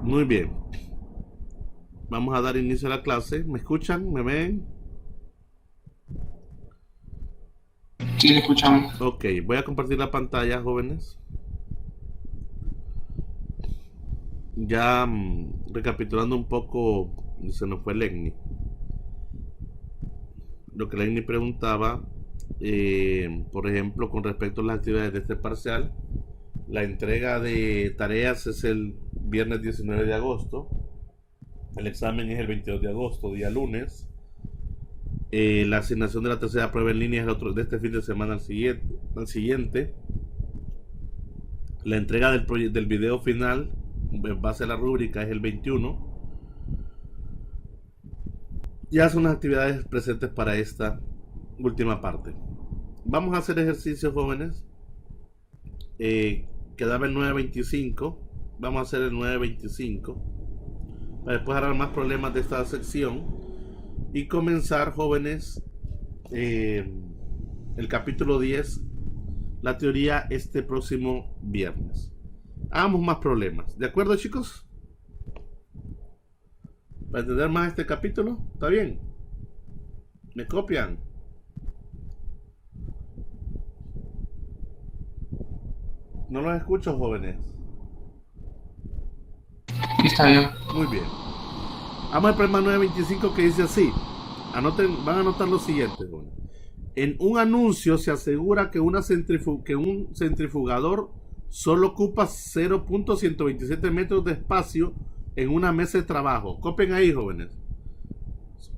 Muy bien. Vamos a dar inicio a la clase. ¿Me escuchan? ¿Me ven? Sí, le escuchamos. Ok, voy a compartir la pantalla, jóvenes. Ya recapitulando un poco, se nos fue Lenny. Lo que Lenny preguntaba, por ejemplo, con respecto a las actividades de este parcial, la entrega de tareas es el viernes 19 de agosto, el examen es el 22 de agosto, día lunes. La asignación de la tercera prueba en línea es de este fin de semana al siguiente. La entrega del video final en base a la rúbrica es el 21. Ya son las actividades presentes para esta última parte. Vamos a hacer ejercicios, jóvenes. Quedaba el 9.25. Vamos a hacer el 9.25 para después hará más problemas de esta sección y comenzar, jóvenes, eh, el capítulo 10, la teoría, este próximo viernes. Hagamos más problemas. ¿De acuerdo, chicos? Para entender más este capítulo, ¿está bien? ¿Me copian? No los escucho, jóvenes. Sí, está bien. Muy bien. Vamos al problema 925 que dice así. Anoten, van a anotar lo siguiente, jóvenes. En un anuncio se asegura que un centrifugador solo ocupa 0.127 metros de espacio en una mesa de trabajo. Copen ahí, jóvenes.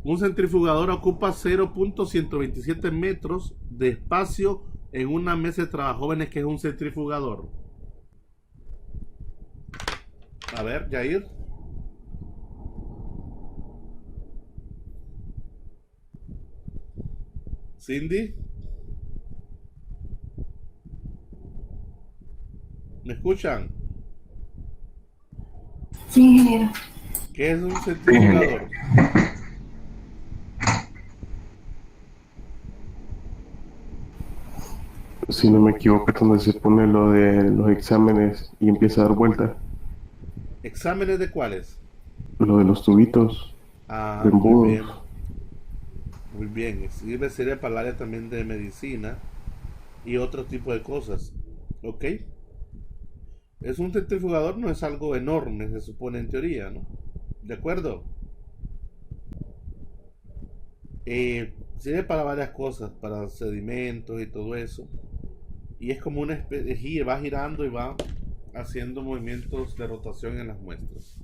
Un centrifugador ocupa 0.127 metros de espacio en una mesa de trabajo. Jóvenes, ¿qué es un centrifugador? A ver, Jair. Cindy. ¿Me escuchan? Sí, ingeniero. ¿Qué es un Sí, ingeniero. centrifugador? Si no me equivoco, es donde se pone lo de los exámenes y empieza a dar vuelta. ¿Exámenes de cuáles? Lo de los tubitos, de Ah, muy embudos. bien. Muy bien. Sirve para el área también de medicina y otro tipo de cosas. ¿Ok? Es un centrifugador, no es algo enorme, se supone en teoría, ¿no? ¿De acuerdo? Sirve para varias cosas, para sedimentos y todo eso. Y es como una especie, va girando y va haciendo movimientos de rotación en las muestras.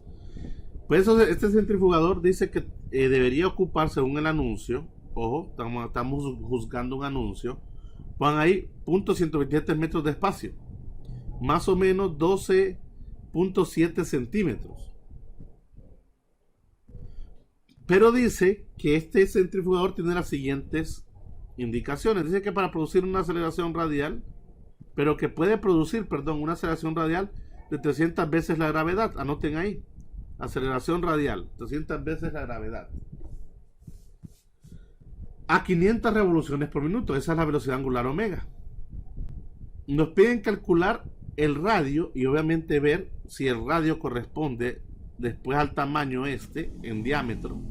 Pues eso, este centrifugador dice que debería ocupar, según el anuncio, ojo, estamos juzgando un anuncio, van ahí 0.127 metros de espacio, más o menos 12.7 centímetros. Pero dice que este centrifugador tiene las siguientes indicaciones. Dice que para producir una aceleración radial, pero que puede producir, perdón, una aceleración radial de 300 veces la gravedad. Anoten ahí. Aceleración radial, 300 veces la gravedad. A 500 revoluciones por minuto. Esa es la velocidad angular omega. Nos piden calcular el radio y obviamente ver si el radio corresponde después al tamaño este en diámetro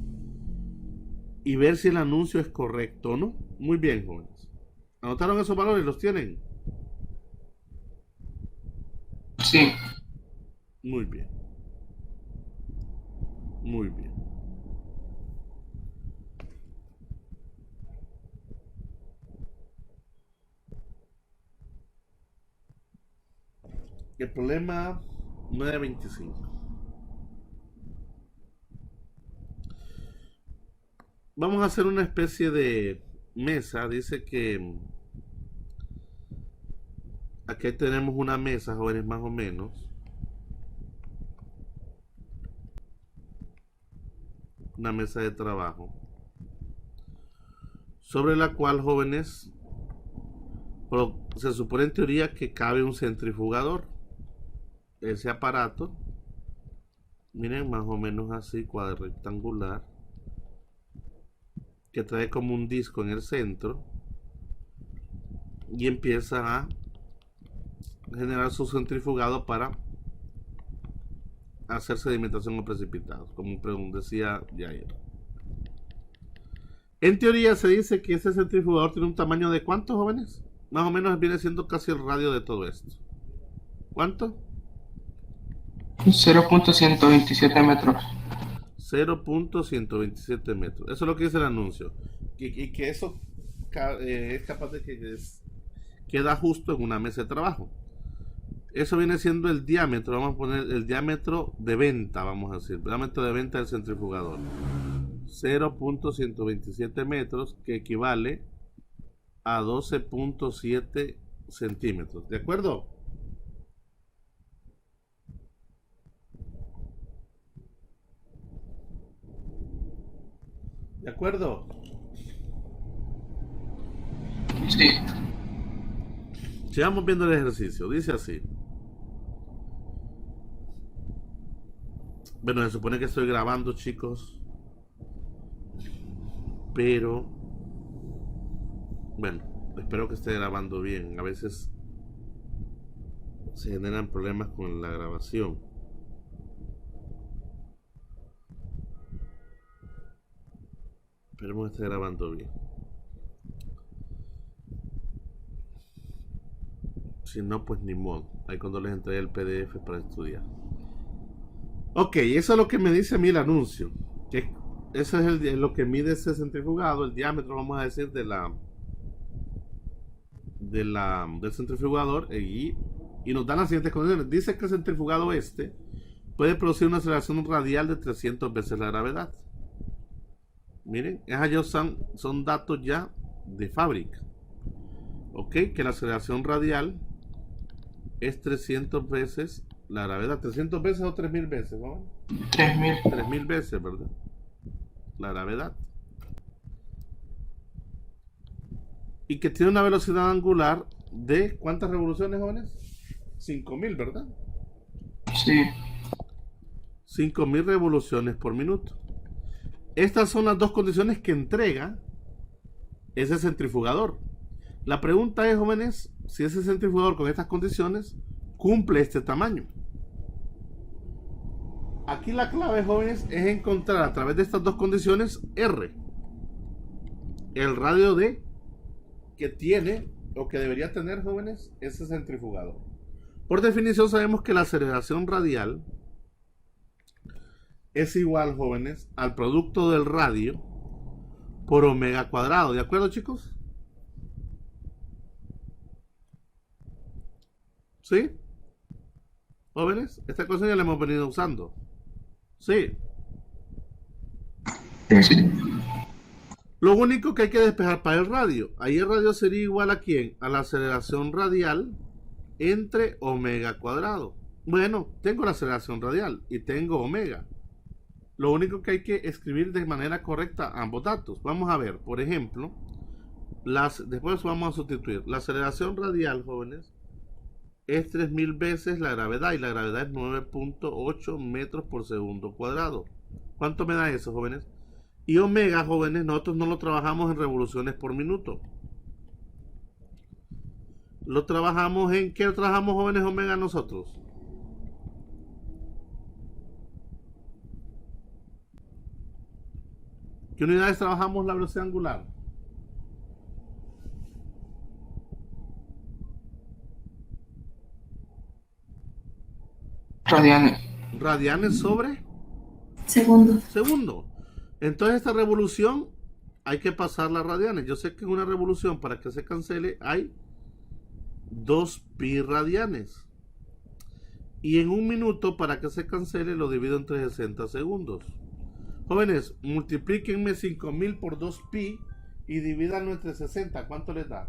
y ver si el anuncio es correcto o no. Muy bien, jóvenes. ¿Anotaron esos valores? ¿Los tienen? Sí, Muy bien. Muy bien. El problema 925. Vamos a hacer una especie de mesa. Dice que aquí tenemos una mesa, jóvenes, más o menos. Una mesa de trabajo. Sobre la cual, jóvenes, se supone en teoría que cabe un centrifugador. Ese aparato, miren, más o menos así, rectangular, que trae como un disco en el centro y empieza a generar su centrifugado para hacer sedimentación o precipitados, como decía Jair. En teoría se dice que ese centrifugador tiene un tamaño de ¿cuánto, jóvenes? Más o menos viene siendo casi el radio de todo esto. ¿Cuánto? 0.127 metros. 0.127 metros. Eso es lo que dice el anuncio. Y que eso es capaz de que queda justo en una mesa de trabajo. Eso viene siendo el diámetro. Vamos a poner el diámetro de venta, vamos a decir. El diámetro de venta del centrifugador. 0.127 metros, que equivale a 12.7 centímetros. ¿De acuerdo? ¿De acuerdo? Sí. Sigamos viendo el ejercicio. Dice así. Bueno, se supone que estoy grabando, chicos. Pero bueno, espero que esté grabando bien. A veces se generan problemas con la grabación. Esperemos que esté grabando bien. Si no, pues ni modo. Ahí cuando les entregue el PDF para estudiar. Ok, eso es lo que me dice a mí el anuncio. Que eso es lo que mide ese centrifugado, el diámetro, vamos a decir, del centrifugador, y nos dan las siguientes condiciones. Dice que el centrifugado puede producir una aceleración radial de 300 veces la gravedad. Miren, esos son datos ya de fábrica. Ok, que la aceleración radial es 300 veces la gravedad. 300 veces o 3000 veces, ¿no? 3000. 3000 veces, ¿verdad? La gravedad. Y que tiene una velocidad angular de ¿cuántas revoluciones, jóvenes? 5000, ¿verdad? Sí. 5000 revoluciones por minuto. Estas son las dos condiciones que entrega ese centrifugador. La pregunta es, jóvenes, si ese centrifugador con estas condiciones cumple este tamaño. Aquí la clave, jóvenes, es encontrar a través de estas dos condiciones R, el radio que tiene o que debería tener, jóvenes, ese centrifugador. Por definición sabemos que la aceleración radial es igual, jóvenes, al producto del radio por omega cuadrado. ¿De acuerdo, chicos? ¿Sí? Jóvenes, esta cosa ya la hemos venido usando. Sí. Sí. Lo único que hay que despejar para el radio. Ahí el radio sería igual a ¿quién? A la aceleración radial entre omega cuadrado. Bueno, tengo la aceleración radial y tengo omega. Lo único que hay que escribir de manera correcta ambos datos. Vamos a ver, por ejemplo, después vamos a sustituir. La aceleración radial, jóvenes, es 3000 veces la gravedad, y la gravedad es 9.8 metros por segundo cuadrado. ¿Cuánto me da eso, jóvenes? Y omega, jóvenes, nosotros no lo trabajamos en revoluciones por minuto. Lo trabajamos en... ¿Qué trabajamos, jóvenes, omega nosotros? ¿Qué unidades trabajamos la velocidad angular? Radianes. Radianes sobre segundo. Entonces esta revolución hay que pasarla a radianes. Yo sé que en una revolución, para que se cancele, hay 2 pi radianes. Y en un minuto, para que se cancele, lo divido entre 60 segundos. Jóvenes, multiplíquenme 5000 por 2 pi y divídanlo entre 60. ¿Cuánto les da?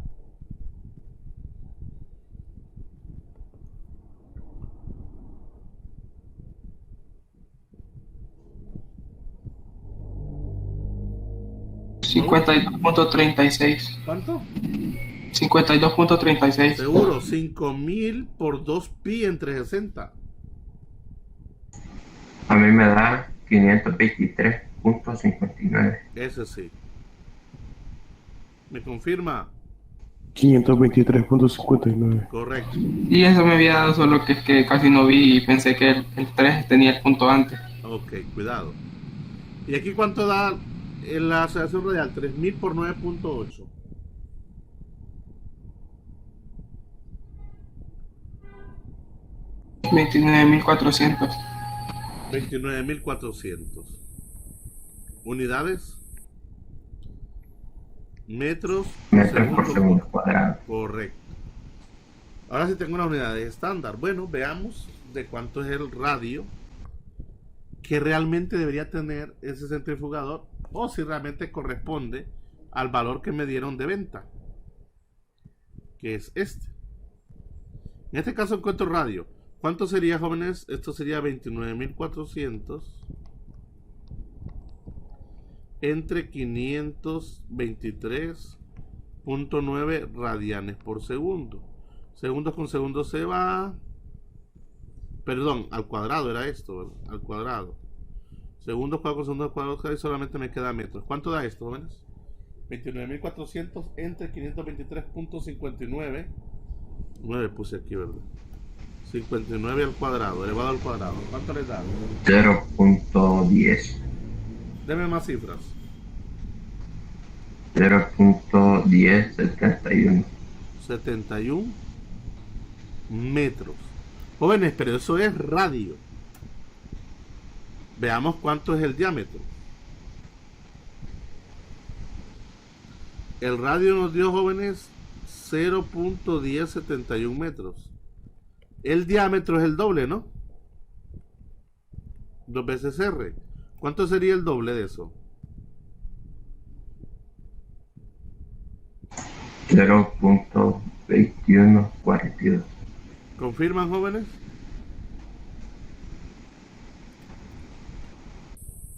$52.36. ¿Cuánto? 52.36. Seguro, 5000 por 2 pi entre 60. A mí me da 523.59. Ese sí. ¿Me confirma? 523.59. Correcto. Y eso me había dado, solo que es que casi no vi y pensé que el 3 tenía el punto antes. Ok, cuidado. ¿Y aquí cuánto da en la aceleración radial? 3000 por 9.8. 29.400. 29.400. Unidades. Metros Metros por segundo cuadrado. Correcto. Ahora sí tengo una unidad estándar. Bueno, veamos de cuánto es el radio que realmente debería tener ese centrifugador, o si realmente corresponde al valor que me dieron de venta, que es este. En este caso encuentro radio. ¿Cuánto sería, jóvenes? Esto sería 29.400 entre 523.9 radianes por segundo. Segundos con segundos se va. Perdón, al cuadrado era esto, ¿verdad? Al cuadrado. Segundos con segundos cuadrados y solamente me queda metros. ¿Cuánto da esto, jóvenes? 29.400 entre 523.59. 9 puse aquí, ¿verdad? 59 al cuadrado, elevado al cuadrado. ¿Cuánto le da? 0.10. Deme más cifras. 0.1071. 71 metros. Jóvenes, pero eso es radio. Veamos cuánto es el diámetro. El radio nos dio, jóvenes, 0.1071 metros. El diámetro es el doble, ¿no? 2 veces R. ¿Cuánto sería el doble de eso? 0.2142. ¿Confirman, jóvenes?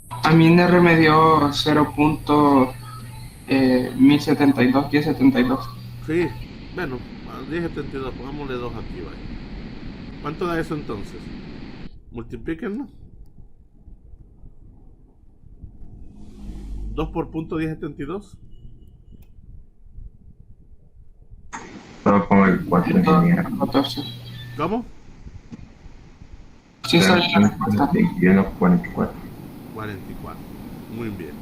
A mí NR me dio 0.1072, 1072. Sí, bueno, 10.72, pongámosle 2 aquí, vaya. ¿Cuánto da eso entonces? Multiplíquenlo. 2 por punto 10.72. Solo con el 4 ingeniero. 14. ¿Cómo? Sí, salía la respuesta. 21.44. 44. Muy bien.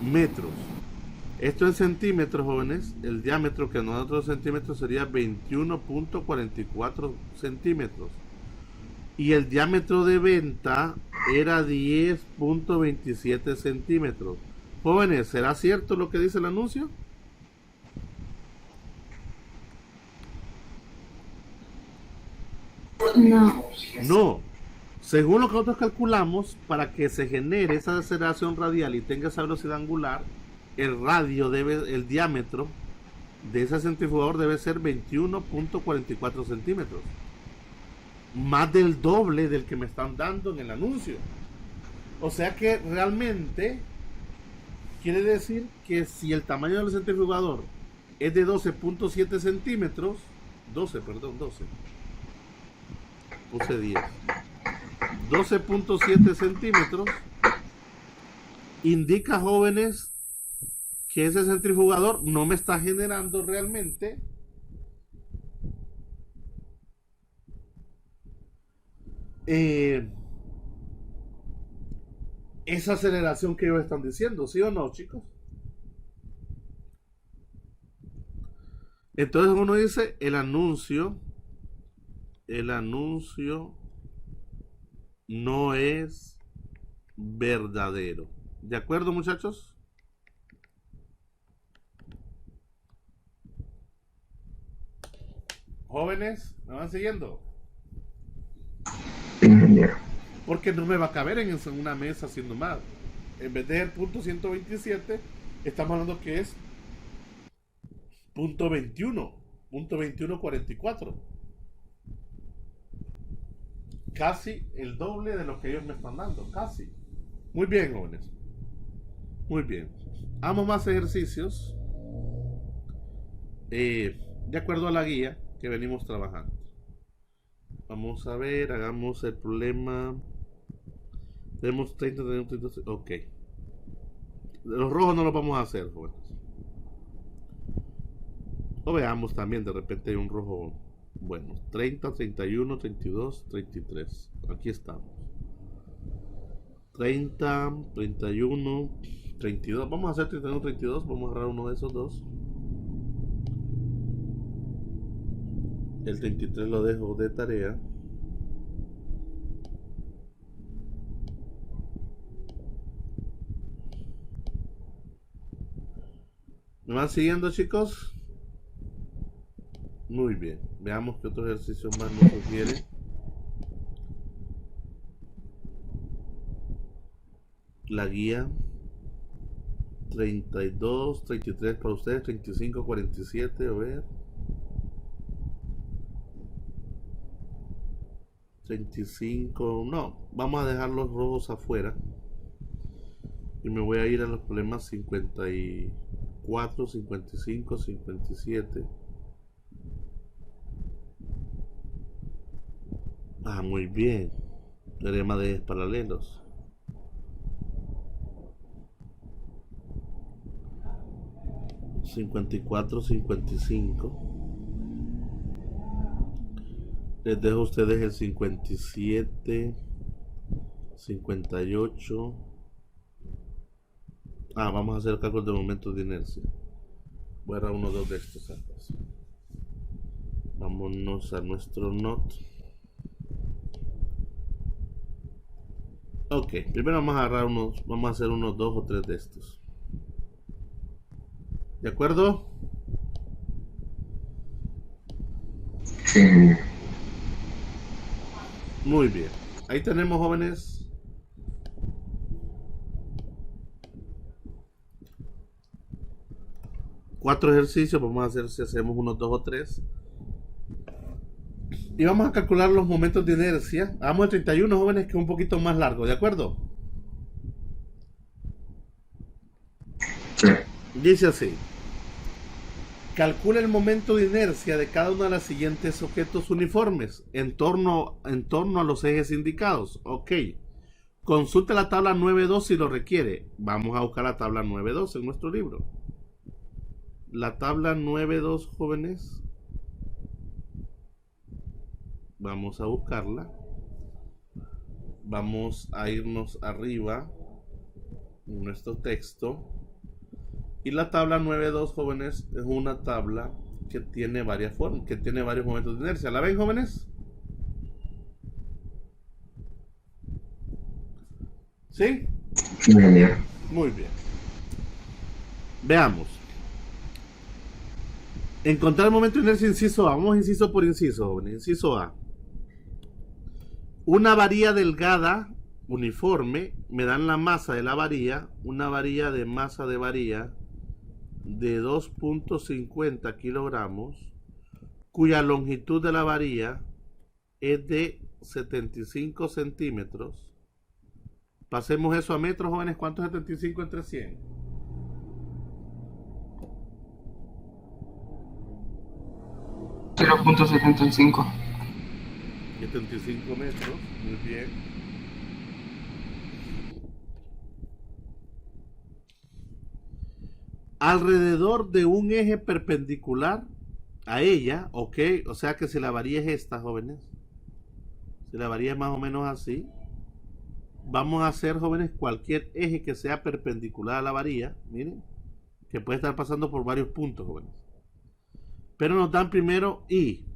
Metros. Esto en centímetros, jóvenes. El diámetro que nos da otros centímetros sería 21.44 centímetros. Y el diámetro de venta era 10.27 centímetros. Jóvenes, ¿será cierto lo que dice el anuncio? No. No. Según lo que nosotros calculamos, para que se genere esa aceleración radial y tenga esa velocidad angular, el diámetro de ese centrifugador debe ser 21.44 centímetros. Más del doble del que me están dando en el anuncio. O sea que realmente quiere decir que si el tamaño del centrifugador es de 12.7 centímetros, 12, puse 10. 12.7 centímetros indica, jóvenes, que ese centrifugador no me está generando realmente esa aceleración que ellos están diciendo, ¿sí o no, chicos? Entonces uno dice, el anuncio no es verdadero. ¿De acuerdo, muchachos? Jóvenes, ¿me van siguiendo? Ingeniero. Porque no me va a caber en una mesa haciendo más. En vez de el punto 127, estamos hablando que es punto 21, punto 2144. Casi el doble de lo que ellos me están dando, casi. Muy bien, jóvenes. Muy bien. Hagamos más ejercicios de acuerdo a la guía que venimos trabajando. Vamos a ver, hagamos el problema. Tenemos 30, tenemos 30. Ok. Los rojos no los vamos a hacer, jóvenes. O veamos también, de repente hay un rojo. Bueno, 30, 31, 32, 33. Aquí estamos. 30, 31, 32. Vamos a hacer 31, 32. Vamos a agarrar uno de esos dos. El 33 lo dejo de tarea. ¿Me van siguiendo, chicos? Muy bien. Veamos qué otro ejercicio más nos sugiere. La guía. 32, 33 para ustedes, 35, 47, a ver. 35, no, vamos a dejar los rojos afuera. Y me voy a ir a los problemas 54, 55, 57. Ah, muy bien. Teorema de ejes paralelos. ¿54, 55? Les dejo a ustedes el 57, 58. Ah, vamos a hacer cálculos de momentos de inercia. Voy a dar uno o dos de estos antes. Vámonos a nuestro note. Ok, primero vamos a agarrar vamos a hacer unos 2 o 3 de estos. ¿De acuerdo? Sí. Muy bien. Ahí tenemos, jóvenes. Cuatro ejercicios. Vamos a hacer si hacemos unos 2 o 3. Y vamos a calcular los momentos de inercia. Hagamos el 31, jóvenes, que es un poquito más largo. ¿De acuerdo? Sí. Dice así. Calcula el momento de inercia de cada uno de los siguientes objetos uniformes en torno a los ejes indicados. Ok. Consulta la tabla 9.2 si lo requiere. Vamos a buscar la tabla 9.2 en nuestro libro. La tabla 9.2, jóvenes. Vamos a buscarla. Vamos a irnos arriba en nuestro texto. Y la tabla 9.2, jóvenes, es una tabla que tiene varias formas, que tiene varios momentos de inercia. ¿La ven, jóvenes? ¿Sí? Bien, bien. Muy bien. Veamos. Encontrar el momento de inercia, inciso A. Vamos inciso por inciso, jóvenes. Inciso A. Una varilla delgada, uniforme, me dan la masa de la varilla, una varilla de masa de varilla de 2.50 kilogramos, cuya longitud de la varilla es de 75 centímetros. Pasemos eso a metros, jóvenes. ¿Cuánto es 75 entre 100? .75. 75 metros, muy bien. Alrededor de un eje perpendicular a ella, ok, o sea que si la varilla es esta, jóvenes, si la varilla es más o menos así, vamos a hacer, jóvenes, cualquier eje que sea perpendicular a la varilla, miren, que puede estar pasando por varios puntos, jóvenes. Pero nos dan primero I.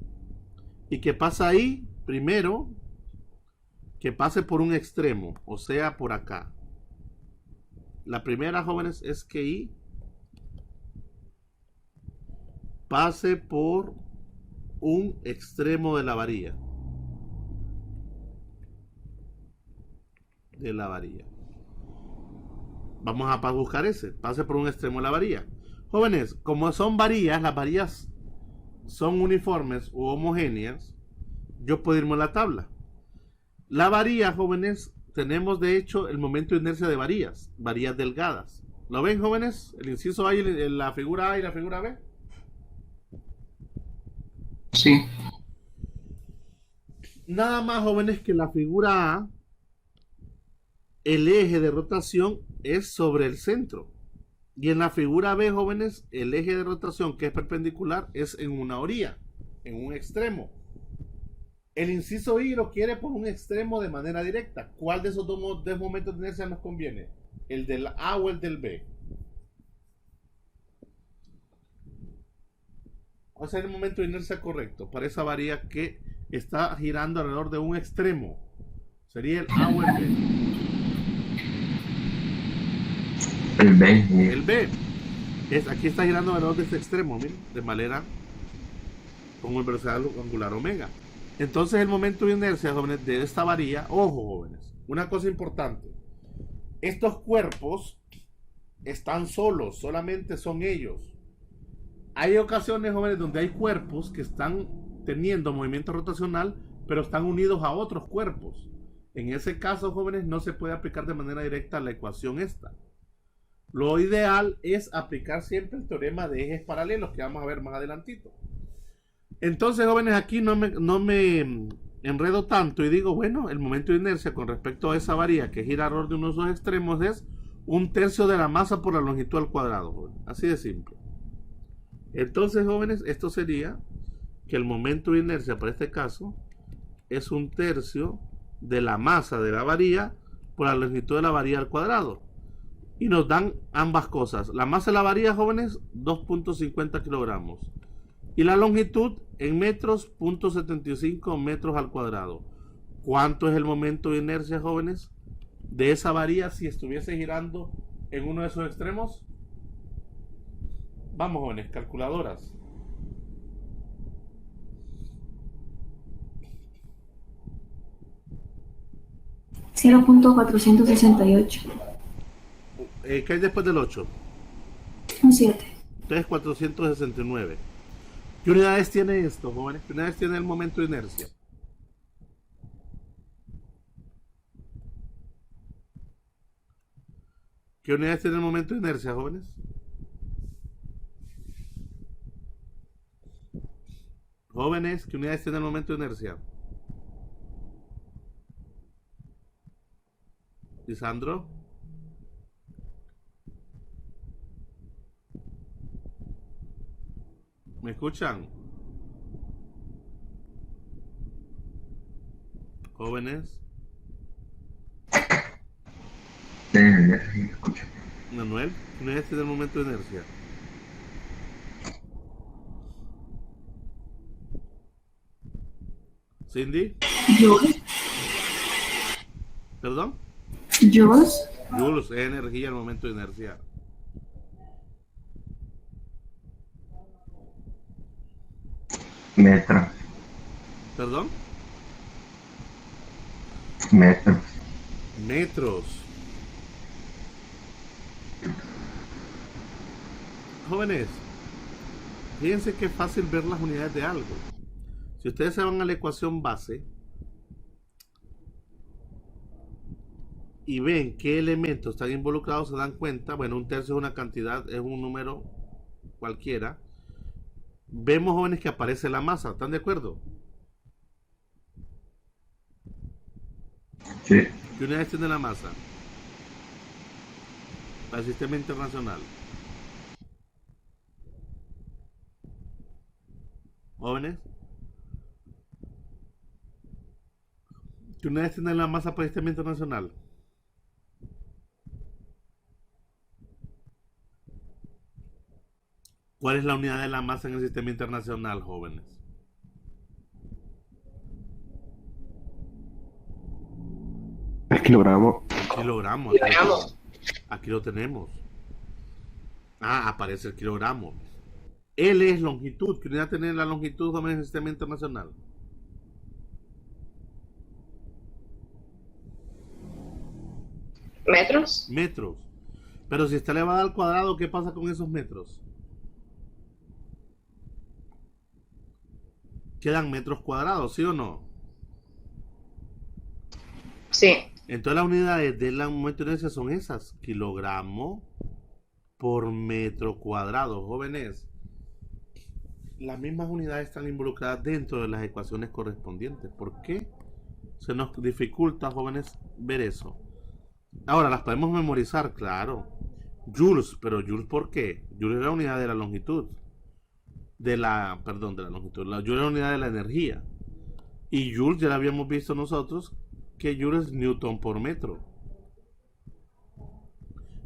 ¿Y qué pasa ahí? Primero, que pase por un extremo, o sea, por acá. La primera, jóvenes, es que I pase por un extremo de la varilla. Vamos a buscar ese. Pase por un extremo de la varilla. Jóvenes, como son varillas, las varillas son uniformes u homogéneas, yo puedo irme a la tabla. La varilla, jóvenes, tenemos de hecho el momento de inercia de varillas delgadas. ¿Lo ven, jóvenes? El inciso A y la figura A y la figura B. Sí. Nada más, jóvenes, que la figura A, el eje de rotación es sobre el centro. Y en la figura B, jóvenes, el eje de rotación que es perpendicular es en una orilla, en un extremo. El inciso I lo quiere por un extremo de manera directa. ¿Cuál de esos dos momentos de inercia nos conviene? ¿El del A o el del B? ¿Cuál es el momento de inercia correcto para esa varilla que está girando alrededor de un extremo? ¿Sería el A o el B? El 20. El B. Aquí está girando alrededor de este extremo, miren, de manera con una velocidad angular omega. Entonces el momento de inercia, jóvenes, de esta varilla, ojo, jóvenes, una cosa importante. Estos cuerpos están solos, solamente son ellos. Hay ocasiones, jóvenes, donde hay cuerpos que están teniendo movimiento rotacional, pero están unidos a otros cuerpos. En ese caso, jóvenes, no se puede aplicar de manera directa la ecuación esta. Lo ideal es aplicar siempre el teorema de ejes paralelos, que vamos a ver más adelantito. Entonces, jóvenes, aquí no me enredo tanto y digo, bueno, el momento de inercia con respecto a esa varilla que gira alrededor de unos dos extremos es 1/3 de la masa por la longitud al cuadrado, jóvenes. Así de simple. Entonces, jóvenes, esto sería que el momento de inercia para este caso es 1/3 de la masa de la varilla por la longitud de la varilla al cuadrado. Y nos dan ambas cosas. La masa de la varilla, jóvenes, 2.50 kilogramos. Y la longitud en metros, 0.75 metros al cuadrado. ¿Cuánto es el momento de inercia, jóvenes, de esa varilla si estuviese girando en uno de esos extremos? Vamos, jóvenes, calculadoras. $0.468. ¿Qué hay después del 8? Un 7. Entonces 469. ¿Qué unidades tiene esto, jóvenes? ¿Qué unidades tiene el momento de inercia? ¿Qué unidades tiene el momento de inercia, jóvenes? Jóvenes, ¿qué unidades tiene el momento de inercia? Lisandro. ¿Me escuchan? Jóvenes. Sí, me escucho. Manuel, ¿qué unidades tiene el momento de inercia? Cindy. Joules. ¿Perdón? Joules. Joules es energía el momento de inercia. Metros. ¿Perdón? Metros. Metros. Jóvenes, fíjense que es fácil ver las unidades de algo. Si ustedes se van a la ecuación base y ven qué elementos están involucrados, se dan cuenta, bueno, 1/3 es una cantidad, es un número cualquiera. Vemos, jóvenes, que aparece la masa, ¿están de acuerdo? Sí. ¿Qué unidades tiene la masa? Para el sistema internacional. Jóvenes. ¿Qué unidades tiene la masa para el sistema internacional? ¿Cuál es la unidad de la masa en el sistema internacional, jóvenes? El kilogramo. Kilogramo. Aquí lo tenemos. Ah, aparece el kilogramo. L es longitud. ¿Qué unidad tiene la longitud, jóvenes, en el sistema internacional? ¿Metros? Metros. Pero si está elevada al cuadrado, ¿qué pasa con esos metros? Quedan metros cuadrados, ¿sí o no? Sí. Entonces las unidades de la momento de inercia son esas. Kilogramo por metro cuadrado, jóvenes. Las mismas unidades están involucradas dentro de las ecuaciones correspondientes. ¿Por qué se nos dificulta, jóvenes, ver eso? Ahora, ¿las podemos memorizar? Claro. Joules, pero Joules, ¿por qué? Joules es la unidad de la longitud. Perdón, de la longitud. Joules es la unidad de la energía. Y Joules ya la habíamos visto nosotros, que Joules es Newton por metro.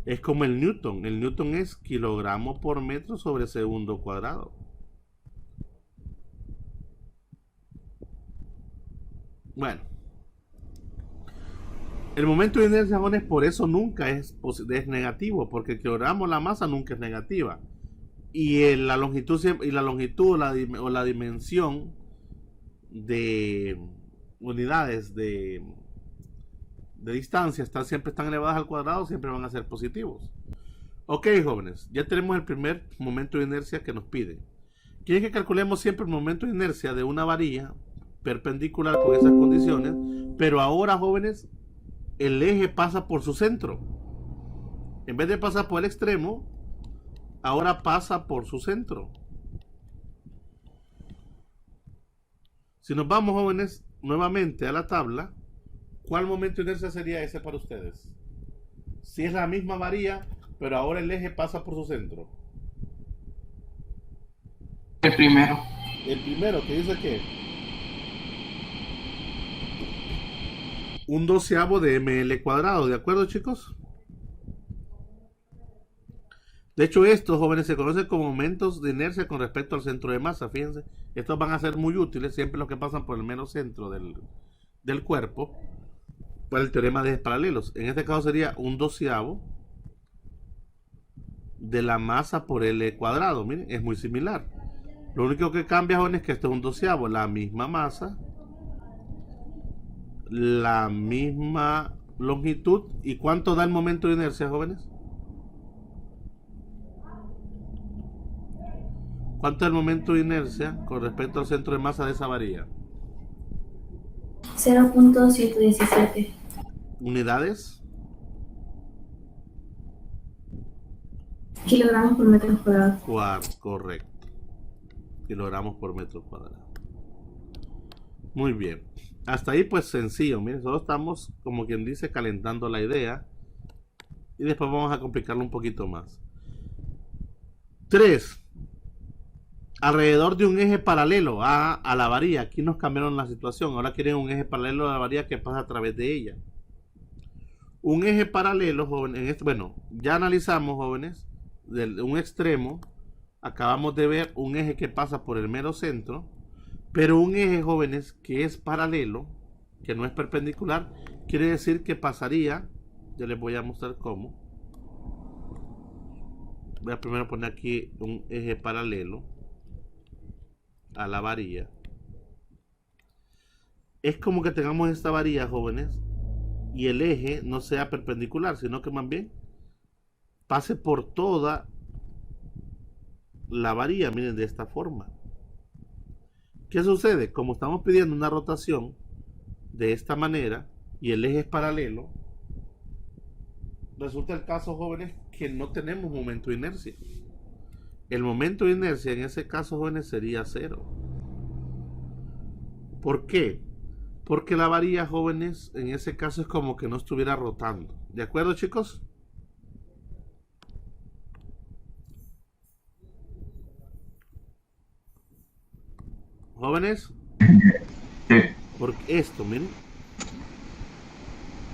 Es como el Newton. El Newton es kilogramo por metro sobre segundo cuadrado. Bueno. El momento de inercia, jóvenes, por eso nunca es negativo, porque el kilogramo, la masa nunca es negativa. Y la longitud o la dimensión de unidades de distancia siempre están elevadas al cuadrado, siempre van a ser positivos. Ok, jóvenes, ya tenemos el primer momento de inercia que nos pide. Quieren que calculemos siempre el momento de inercia de una varilla perpendicular con esas condiciones, pero ahora, jóvenes, el eje pasa por su centro. En vez de pasar por el extremo, ahora pasa por su centro. Si nos vamos, jóvenes, nuevamente a la tabla, ¿cuál momento de inercia sería ese para ustedes? Si es la misma varilla, pero ahora el eje pasa por su centro. El primero. El primero, que dice que un doceavo de ml cuadrado, ¿de acuerdo, chicos? De hecho, estos, jóvenes, se conocen como momentos de inercia con respecto al centro de masa. Fíjense, estos van a ser muy útiles siempre los que pasan por el mero centro del cuerpo para el teorema de ejes paralelos. En este caso sería un doceavo de la masa por L cuadrado. Miren, es muy similar. Lo único que cambia, jóvenes, es que esto es un doceavo, la misma masa, la misma longitud. ¿Y cuánto da el momento de inercia, jóvenes? ¿Cuánto es el momento de inercia con respecto al centro de masa de esa varilla? 0.117. ¿Unidades? Kilogramos por metro cuadrado. Correcto. Kilogramos por metro cuadrado. Muy bien. Hasta ahí pues sencillo. Miren, solo estamos, como quien dice, calentando la idea. Y después vamos a complicarlo un poquito más. 3. Alrededor de un eje paralelo a la varilla. Aquí nos cambiaron la situación. Ahora quieren un eje paralelo a la varilla que pasa a través de ella. Un eje paralelo, jóvenes. Bueno, ya analizamos, jóvenes, de un extremo. Acabamos de ver un eje que pasa por el mero centro. Pero un eje, jóvenes, que es paralelo, que no es perpendicular, quiere decir que pasaría. Ya les voy a mostrar cómo. Voy a primero poner aquí un eje paralelo a la varilla. Es como que tengamos esta varilla, jóvenes, y el eje no sea perpendicular, sino que más bien pase por toda la varilla. Miren, de esta forma. ¿Qué sucede? Como estamos pidiendo una rotación de esta manera y el eje es paralelo, resulta el caso, jóvenes, que no tenemos momento de inercia. El momento de inercia en ese caso, jóvenes, sería 0. ¿Por qué? Porque la varilla, jóvenes, en ese caso es como que no estuviera rotando. ¿De acuerdo, chicos? Jóvenes, Sí. porque esto, miren,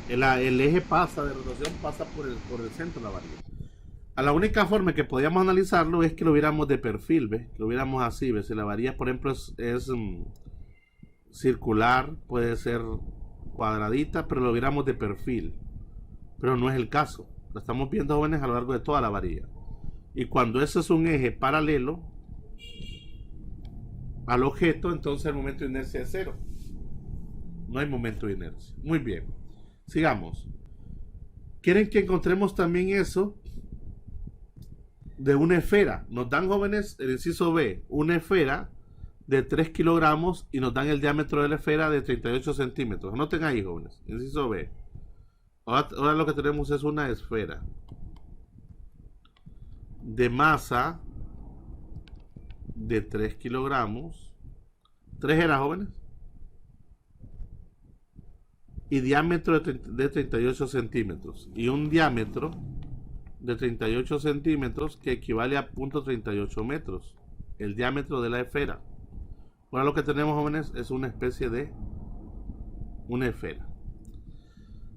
el eje pasa de rotación, pasa por el centro de la varilla. A la única forma que podíamos analizarlo es que lo viéramos de perfil, ¿ves? Que lo viéramos así, ¿ves? Si la varilla, por ejemplo, es circular, puede ser cuadradita, pero lo viéramos de perfil. Pero no es el caso. Lo estamos viendo, jóvenes, a lo largo de toda la varilla. Y cuando ese es un eje paralelo al objeto, entonces el momento de inercia es 0. No hay momento de inercia. Muy bien. Sigamos. ¿Quieren que encontremos también eso de una esfera? Nos dan, jóvenes, el inciso B, una esfera de 3 kilogramos y nos dan el diámetro de la esfera de 38 centímetros. Anoten ahí, jóvenes. Inciso B. Ahora lo que tenemos es una esfera de masa de 3 kilogramos. 3 era, jóvenes. Y diámetro de 38 centímetros. Y un diámetro de 38 centímetros que equivale a 0.38 metros. El diámetro de la esfera. Ahora lo que tenemos, jóvenes, es una especie de una esfera.